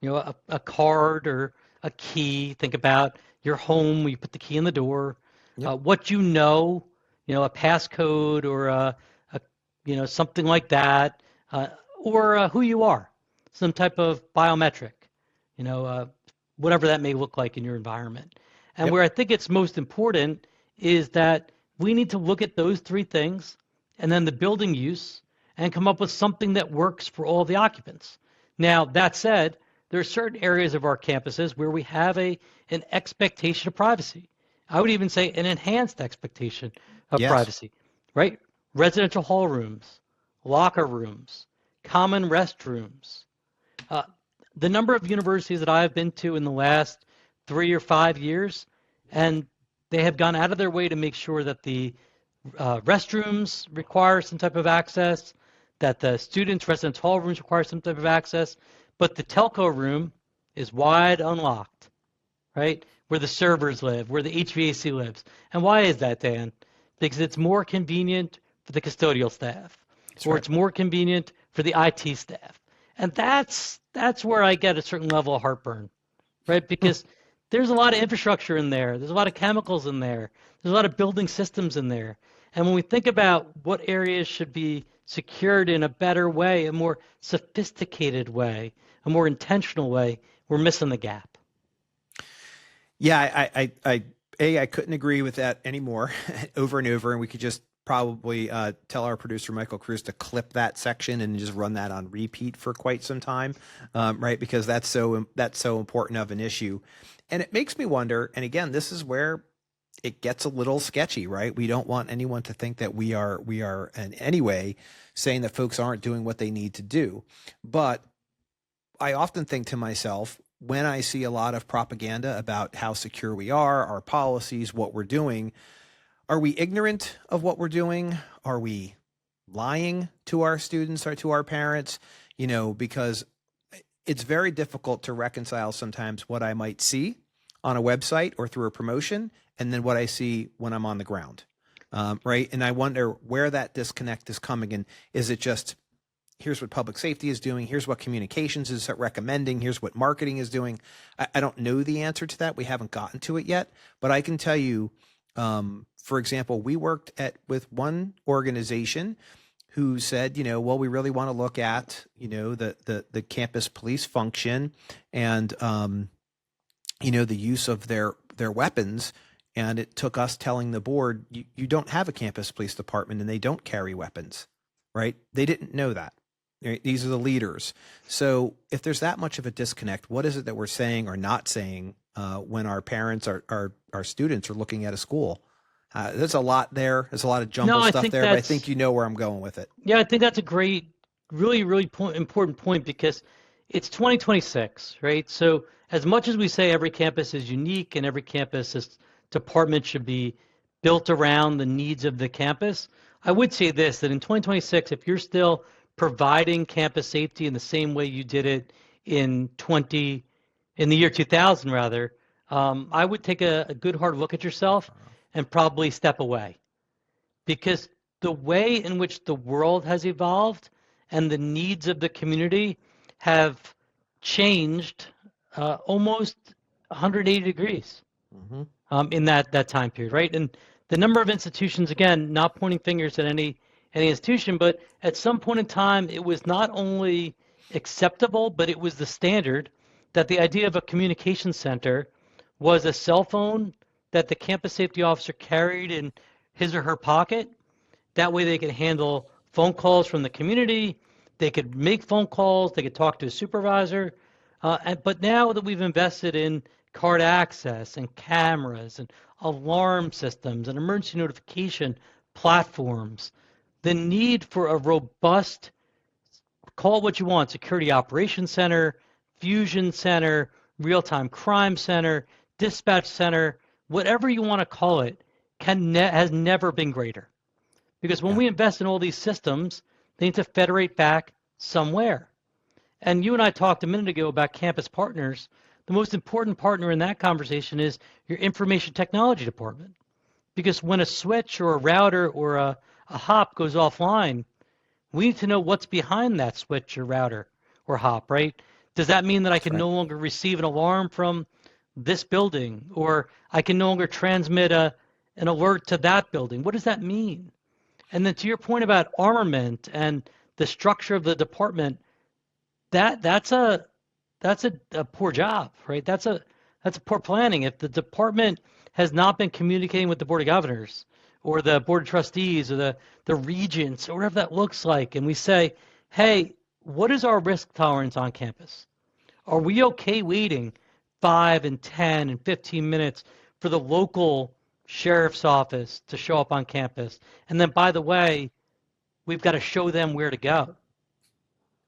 Speaker 2: a card or a key. Think about your home, you put the key in the door. Yep. What a passcode or something like that, or who you are, some type of biometric, whatever that may look like in your environment. And yep. Where I think it's most important is that we need to look at those three things and then the building use and come up with something that works for all the occupants. Now, that said, there are certain areas of our campuses where we have an expectation of privacy. I would even say an enhanced expectation of privacy, right? Residential hall rooms, locker rooms, common restrooms. The number of universities that I've been to in the last 3 or 5 years, and they have gone out of their way to make sure that the restrooms require some type of access, that the students' residence hall rooms require some type of access, but the telco room is wide unlocked, right? Where the servers live, where the HVAC lives. And why is that, Dan? Because it's more convenient for the custodial staff. or it's more convenient for the IT staff. And that's where I get a certain level of heartburn, right? Because there's a lot of infrastructure in there. There's a lot of chemicals in there. There's a lot of building systems in there. And when we think about what areas should be secured in a better way, a more sophisticated way, a more intentional way, we're missing the gap.
Speaker 1: Yeah, I couldn't agree with that anymore over and over. And we could just probably tell our producer, Michael Cruz, to clip that section and just run that on repeat for quite some time, right? Because that's so important of an issue. And it makes me wonder, and again, this is where it gets a little sketchy, right? We don't want anyone to think that we are in any way saying that folks aren't doing what they need to do. But I often think to myself, when I see a lot of propaganda about how secure we are, our policies, what we're doing, are we ignorant of what we're doing? Are we lying to our students or to our parents? You know, because it's very difficult to reconcile sometimes what I might see on a website or through a promotion and then what I see when I'm on the ground, right? And I wonder where that disconnect is coming in. Is it just, here's what public safety is doing, here's what communications is recommending, here's what marketing is doing? I don't know the answer to that. We haven't gotten to it yet, but I can tell you, for example, we worked with one organization who said, you know, well, we really want to look at, you know, the campus police function and, you know, the use of their weapons. And it took us telling the board, you don't have a campus police department and they don't carry weapons, right? They didn't know that. Right? These are the leaders. So if there's that much of a disconnect, what is it that we're saying or not saying when our parents, our students are looking at a school? There's a lot there. There's a lot of jumbled stuff there, but I think you know where I'm going with it.
Speaker 2: Yeah, I think that's a great, really, really important point because it's 2026, right? So as much as we say every campus is unique and every department should be built around the needs of the campus, I would say this, that in 2026, if you're still providing campus safety in the same way you did it in the year 2000 rather, I would take a good hard look at yourself and probably step away. Because the way in which the world has evolved and the needs of the community have changed almost 180 degrees in that time period, right? And the number of institutions, again, not pointing fingers at any institution, but at some point in time, it was not only acceptable, but it was the standard that the idea of a communication center was a cell phone that the campus safety officer carried in his or her pocket. That way they could handle phone calls from the community, they could make phone calls, they could talk to a supervisor. But now that we've invested in card access and cameras and alarm systems and emergency notification platforms, the need for a robust, call it what you want, security operations center, fusion center, real-time crime center, dispatch center, whatever you want to call it, has never been greater. Because when we invest in all these systems, they need to federate back somewhere. And you and I talked a minute ago about campus partners. The most important partner in that conversation is your information technology department. Because when a switch or a router or a hop goes offline, we need to know what's behind that switch or router or hop, right? Does that mean that I can no longer receive an alarm from this building, or I can no longer transmit an alert to that building? What does that mean? And then to your point about armament and the structure of the department, that's a poor job, right? That's a poor planning. If the department has not been communicating with the Board of Governors or the Board of Trustees or the regents or whatever that looks like, and we say, hey, what is our risk tolerance on campus? Are we okay waiting 5 and 10 and 15 minutes for the local sheriff's office to show up on campus? And then, by the way, we've got to show them where to go.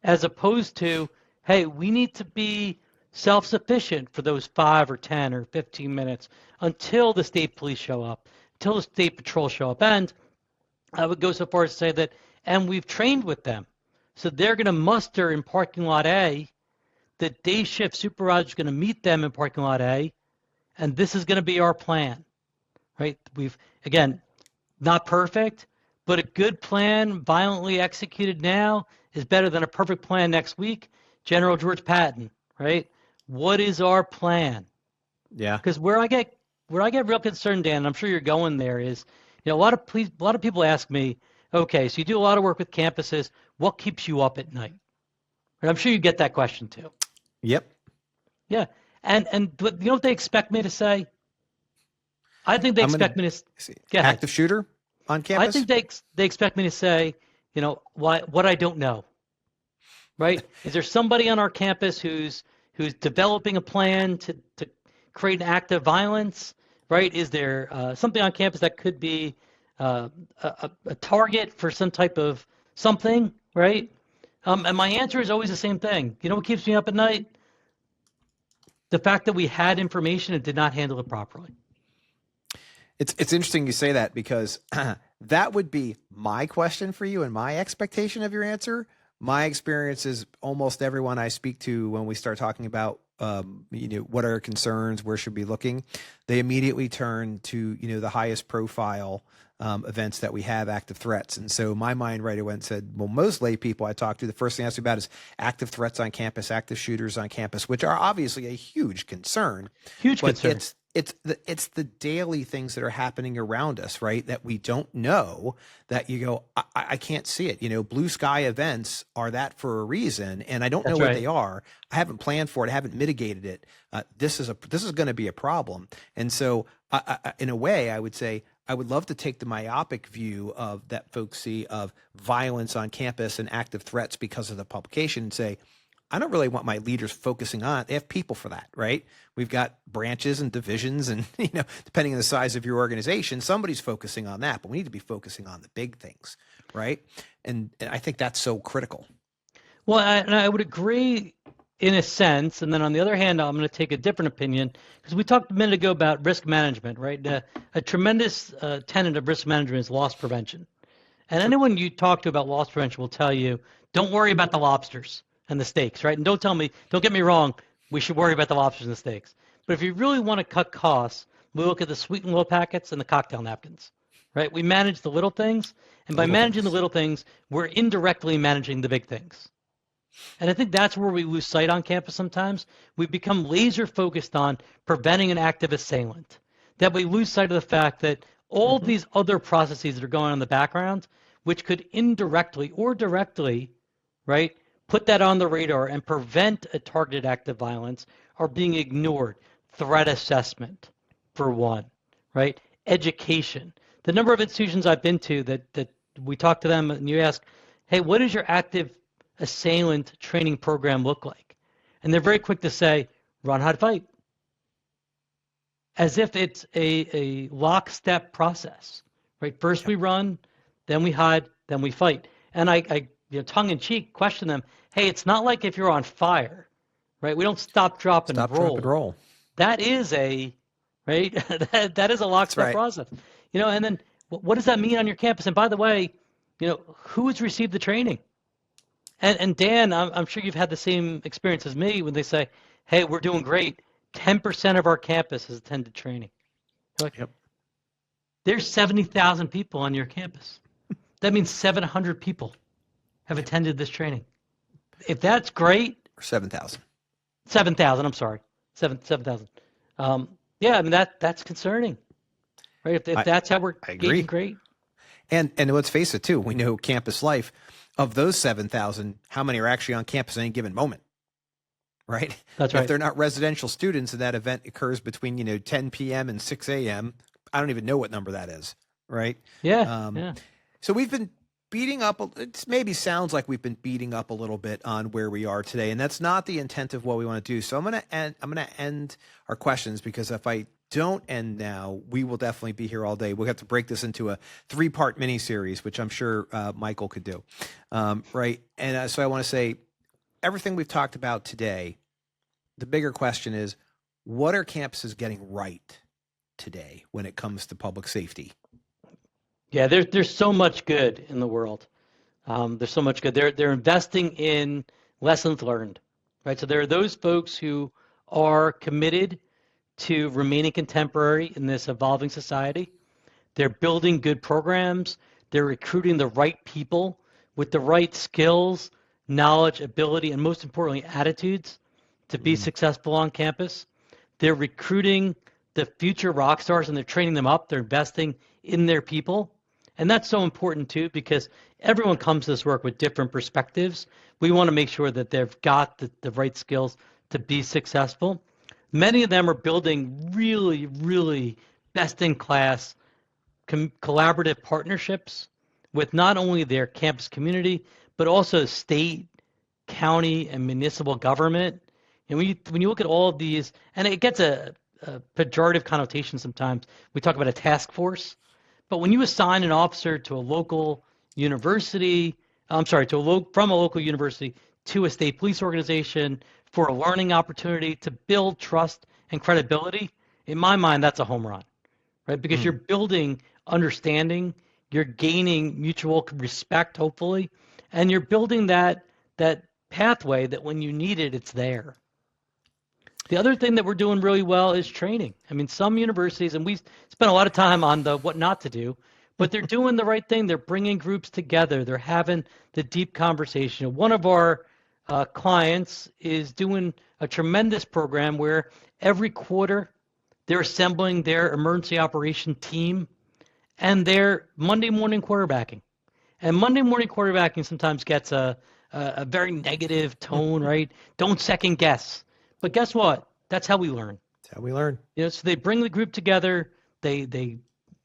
Speaker 2: As opposed to, hey, we need to be self-sufficient for those 5 or 10 or 15 minutes until the state police show up, until the state patrol show up. And I would go so far as to say that, and we've trained with them. So they're going to muster in parking lot A. The day shift supervisor is going to meet them in parking lot A, and this is going to be our plan, right? We've, again, not perfect, but a good plan violently executed now is better than a perfect plan next week. General George Patton, right? What is our plan?
Speaker 1: Yeah.
Speaker 2: Because where I get real concerned, Dan, and I'm sure you're going there, is a lot of people ask me, okay, so you do a lot of work with campuses. What keeps you up at night? And I'm sure you get that question too.
Speaker 1: Yep.
Speaker 2: Yeah, and but you know what they expect me to say? I think they expect me to go ahead.
Speaker 1: Active shooter on campus.
Speaker 2: I think they expect me to say, what I don't know. Right? Is there somebody on our campus who's developing a plan to create an act of violence? Right? Is there something on campus that could be a target for some type of something? Right? And my answer is always the same thing. You know what keeps me up at night? The fact that we had information and did not handle it properly.
Speaker 1: It's interesting you say that, because that would be my question for you and my expectation of your answer. My experience is almost everyone I speak to, when we start talking about what are concerns, where should we be looking, they immediately turn to the highest profile events that we have, active threats. And so my mind right away said, well, most lay people I talk to, the first thing I ask about is active threats on campus, active shooters on campus, which are obviously a huge concern.
Speaker 2: Huge concern.
Speaker 1: It's the daily things that are happening around us, right? That we don't know, that you go, I can't see it. Blue sky events are that for a reason, and I don't know what they are. I haven't planned for it. I haven't mitigated it. This is going to be a problem. And so, in a way, I would say I would love to take the myopic view of that folks see of violence on campus and active threats because of the publication, and say, I don't really want my leaders focusing on it. They have people for that, right? We've got branches and divisions, and depending on the size of your organization, somebody's focusing on that, but we need to be focusing on the big things, right? And I think that's so critical.
Speaker 2: Well, I would agree in a sense, and then on the other hand, I'm going to take a different opinion, because we talked a minute ago about risk management, right? A tremendous tenet of risk management is loss prevention. And anyone you talk to about loss prevention will tell you, don't worry about the lobsters and the steaks, right? And don't get me wrong, we should worry about the lobsters and the steaks. But if you really want to cut costs, we look at the sweet and low packets and the cocktail napkins, right? We manage the little things, and by managing the little things, we're indirectly managing the big things. And I think that's where we lose sight on campus sometimes. We become laser focused on preventing an active assailant, that we lose sight of the fact that all of these other processes that are going on in the background, which could indirectly or directly, right, put that on the radar and prevent a targeted act of violence, are being ignored. Threat assessment, for one, right? Education. The number of institutions I've been to that we talk to them and you ask, hey, what does your active assailant training program look like? And they're very quick to say, run, hide, fight. As if it's a lockstep process, right? First we run, then we hide, then we fight. And I tongue-in-cheek question them, hey, it's not like if you're on fire, right? We don't stop, drop, and roll. That is a lockstep process. And then what does that mean on your campus? And by the way, who's received the training? And Dan, I'm sure you've had the same experience as me when they say, hey, we're doing great. 10% of our campus has attended training. You're like,
Speaker 1: yep.
Speaker 2: There's 70,000 people on your campus. That means 700 people have attended this training. If that's great.
Speaker 1: 7,000.
Speaker 2: 7,000, I'm sorry. 7,000. Yeah, I mean, that's concerning. Right? If that's how we're gauging great.
Speaker 1: And let's face it, too. We know campus life. Of those 7,000, how many are actually on campus at any given moment? Right?
Speaker 2: That's right.
Speaker 1: If they're not residential students and that event occurs between, 10 p.m. and 6 a.m., I don't even know what number that is. Right?
Speaker 2: Yeah.
Speaker 1: So we've been beating up, it maybe sounds like we've been beating up a little bit on where we are today, and that's not the intent of what we want to do. So I'm going to end our questions, because if I don't end now, we will definitely be here all day. We'll have to break this into a 3-part mini series, which I'm sure Michael could do. Right. And so I want to say everything we've talked about today, the bigger question is, what are campuses getting right today when it comes to public safety?
Speaker 2: Yeah, there's so much good in the world. There's so much good. They're investing in lessons learned, right? So there are those folks who are committed to remaining contemporary in this evolving society. They're building good programs. They're recruiting the right people with the right skills, knowledge, ability, and most importantly, attitudes to be successful on campus. They're recruiting the future rock stars and they're training them up. They're investing in their people. And that's so important too, because everyone comes to this work with different perspectives. We want to make sure that they've got the right skills to be successful. Many of them are building really, really best-in-class collaborative partnerships with not only their campus community, but also state, county, and municipal government. And when you look at all of these, and it gets a pejorative connotation sometimes, we talk about a task force. But when you assign an officer to a local university, from a local university to a state police organization for a learning opportunity to build trust and credibility, in my mind, that's a home run, right? Because you're building understanding, you're gaining mutual respect, hopefully, and you're building that pathway that when you need it, it's there. The other thing that we're doing really well is training. I mean, some universities, and we spend a lot of time on the what not to do, but they're doing the right thing. They're bringing groups together. They're having the deep conversation. One of our clients is doing a tremendous program where every quarter they're assembling their emergency operation team and they're Monday morning quarterbacking. And Monday morning quarterbacking sometimes gets a very negative tone, right? Don't second guess. But guess what? That's how we learn.
Speaker 1: That's how we learn.
Speaker 2: You know, so they bring the group together. They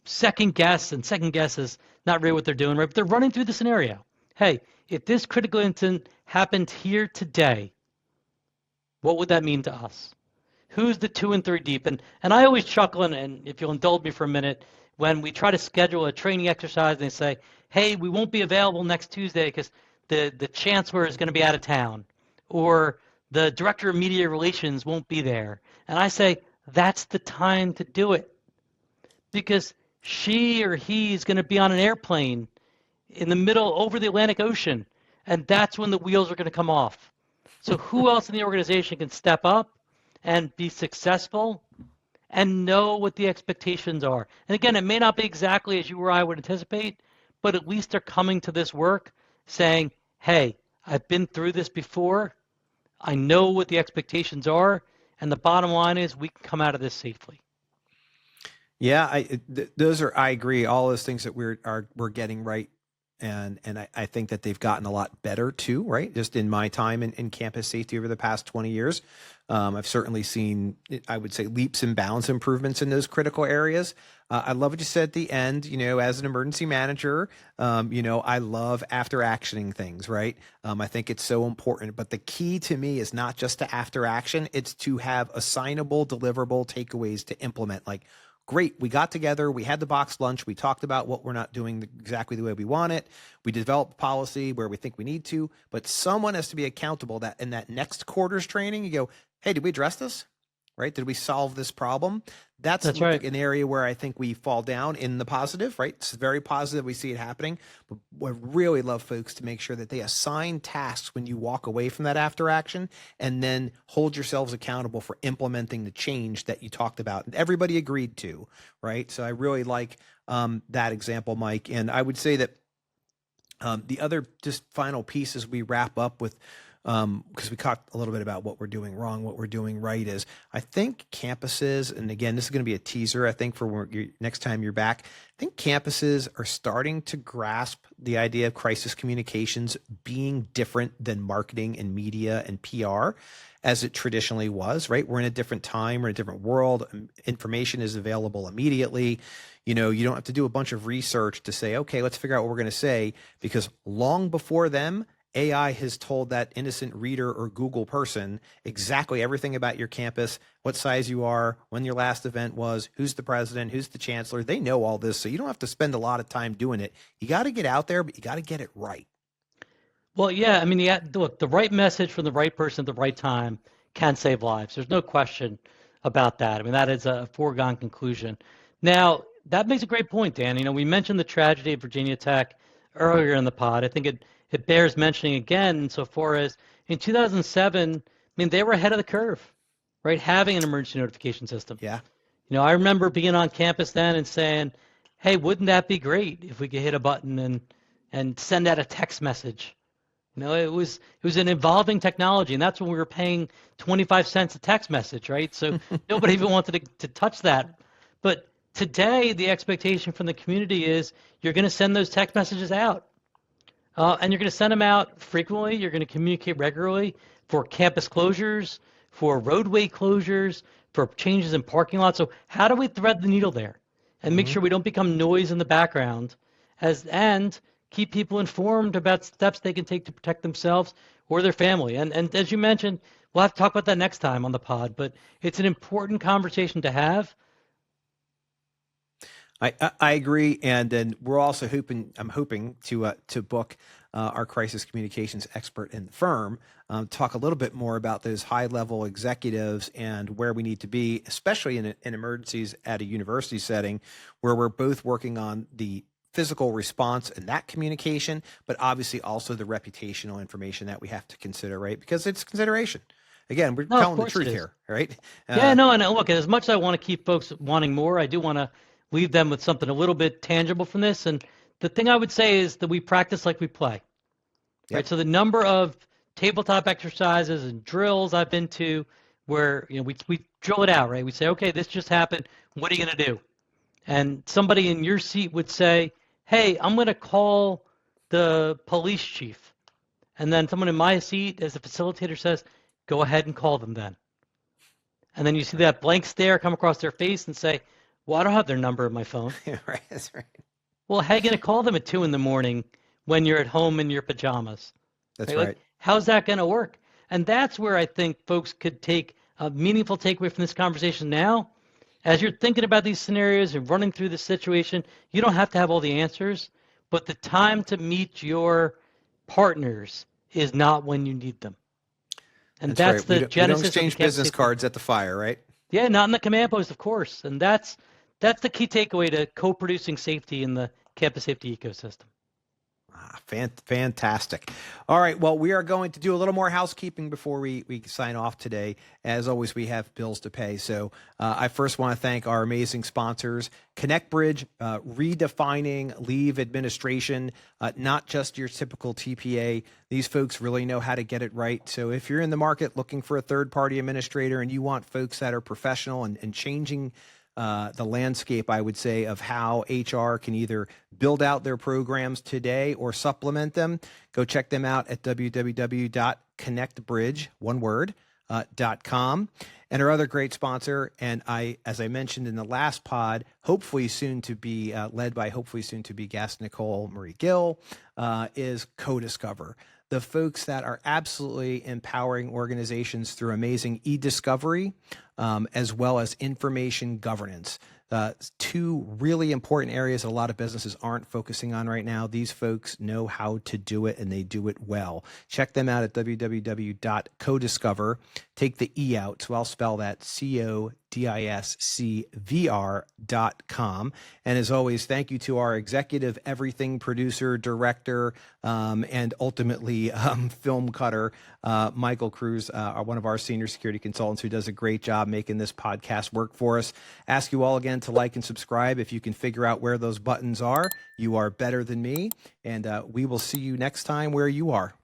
Speaker 2: second guess, and second guess is not really what they're doing, right? But they're running through the scenario. Hey, if this critical incident happened here today, what would that mean to us? Who's the 2 and 3 deep? And I always chuckle, and if you'll indulge me for a minute, when we try to schedule a training exercise and they say, hey, we won't be available next Tuesday because the chancellor is going to be out of town, or the director of media relations won't be there. And I say, that's the time to do it, because she or he is going to be on an airplane in the middle over the Atlantic Ocean, and that's when the wheels are going to come off. So who else in the organization can step up and be successful and know what the expectations are? And again, it may not be exactly as you or I would anticipate, but at least they're coming to this work saying, hey, I've been through this before. I know what the expectations are, and the bottom line is we can come out of this safely.
Speaker 1: Yeah, I agree. All those things that we're getting right, and I think that they've gotten a lot better too, right? Just in my time in campus safety over the past 20 years, I've certainly seen, I would say, leaps and bounds improvements in those critical areas. I love what you said at the end. You know, as an emergency manager, I love after actioning things, right? I think it's so important. But the key to me is not just to after action; it's to have assignable, deliverable takeaways to implement. Like, great, we got together, we had the box lunch, we talked about what we're not doing exactly the way we want it. We developed policy where we think we need to, but someone has to be accountable that in that next quarter's training, you go, hey, did we address this? Right? Did we solve this problem? That's
Speaker 2: right.
Speaker 1: An area where I think we fall down in the positive, right? It's very positive. We see it happening. But I really love folks to make sure that they assign tasks when you walk away from that after action, and then hold yourselves accountable for implementing the change that you talked about and everybody agreed to, right? So I really like that example, Mike. And I would say that the other just final piece as we wrap up with, because we talked a little bit about what we're doing wrong, what we're doing right, is I think campuses, and again, this is going to be a teaser, I think, for next time you're back, I think campuses are starting to grasp the idea of crisis communications being different than marketing and media and PR as it traditionally was, right? We're in a different time, we're in a different world. Information is available immediately. You know, you don't have to do a bunch of research to say, okay, let's figure out what we're going to say, because long before them, AI has told that innocent reader or Google person exactly everything about your campus, what size you are, when your last event was, who's the president, who's the chancellor. They know all this, so you don't have to spend a lot of time doing it. You got to get out there, but you got to get it right.
Speaker 2: Well, yeah, I mean, look, the right message from the right person at the right time can save lives. There's no question about that. I mean, that is a foregone conclusion. Now, that makes a great point, Dan. You know, we mentioned the tragedy of Virginia Tech earlier in the pod. I think it bears mentioning again insofar as in 2007, I mean, they were ahead of the curve, right? Having an emergency notification system.
Speaker 1: Yeah.
Speaker 2: You know, I remember being on campus then and saying, hey, wouldn't that be great if we could hit a button and send out a text message? It was an evolving technology, and that's when we were paying 25 cents a text message, right? So nobody even wanted to touch that. But today, the expectation from the community is you're going to send those text messages out. And you're going to send them out frequently. You're going to communicate regularly for campus closures, for roadway closures, for changes in parking lots. So how do we thread the needle there and make sure we don't become noise in the background and keep people informed about steps they can take to protect themselves or their family? And as you mentioned, we'll have to talk about that next time on the pod, but it's an important conversation to have.
Speaker 1: I agree, and then we're also hoping. I'm hoping to book our crisis communications expert in the firm, talk a little bit more about those high-level executives and where we need to be, especially in emergencies at a university setting, where we're both working on the physical response and that communication, but obviously also the reputational information that we have to consider, right? Because it's consideration. Again, we're telling the truth here, right?
Speaker 2: Yeah, no, and look, as much as I want to keep folks wanting more, I do want to leave them with something a little bit tangible from this. And the thing I would say is that we practice like we play, right?
Speaker 1: Yep.
Speaker 2: So the number of tabletop exercises and drills I've been to where, we drill it out, right? We say, okay, this just happened. What are you going to do? And somebody in your seat would say, hey, I'm going to call the police chief. And then someone in my seat as a facilitator says, go ahead and call them then. And then you see that blank stare come across their face and say, well, I don't have their number in my phone.
Speaker 1: Yeah, right. That's right.
Speaker 2: Well, how are you going to call them at 2 a.m. when you're at home in your pajamas?
Speaker 1: That's right.
Speaker 2: Like, how's that going to work? And that's where I think folks could take a meaningful takeaway from this conversation now. As you're thinking about these scenarios and running through the situation, you don't have to have all the answers, but the time to meet your partners is not when you need them. And that's
Speaker 1: right.
Speaker 2: the genesis.
Speaker 1: We don't exchange business cards at the fire, right?
Speaker 2: Yeah, not in the command post, of course. And that's the key takeaway to co-producing safety in the campus safety ecosystem.
Speaker 1: Fantastic. All right. Well, we are going to do a little more housekeeping before we sign off today. As always, we have bills to pay. So I first want to thank our amazing sponsors, ConnectBridge, redefining leave administration, not just your typical TPA. These folks really know how to get it right. So if you're in the market looking for a third-party administrator and you want folks that are professional and changing the landscape, I would say, of how HR can either build out their programs today or supplement them, go check them out at www.connectbridge, one word, .com. And our other great sponsor, and as I mentioned in the last pod, hopefully soon to be led by guest Nicole Marie Gill, is CoDiscover. The folks that are absolutely empowering organizations through amazing e-discovery, as well as information governance. Two really important areas that a lot of businesses aren't focusing on right now. These folks know how to do it, and they do it well. Check them out at www.codiscover. Take the E out, so I'll spell that CODISCVR.com. And as always, thank you to our executive everything producer, director, and ultimately film cutter, Michael Cruz, one of our senior security consultants who does a great job making this podcast work for us. Ask you all again to like and subscribe. If you can figure out where those buttons are, you are better than me. And we will see you next time where you are.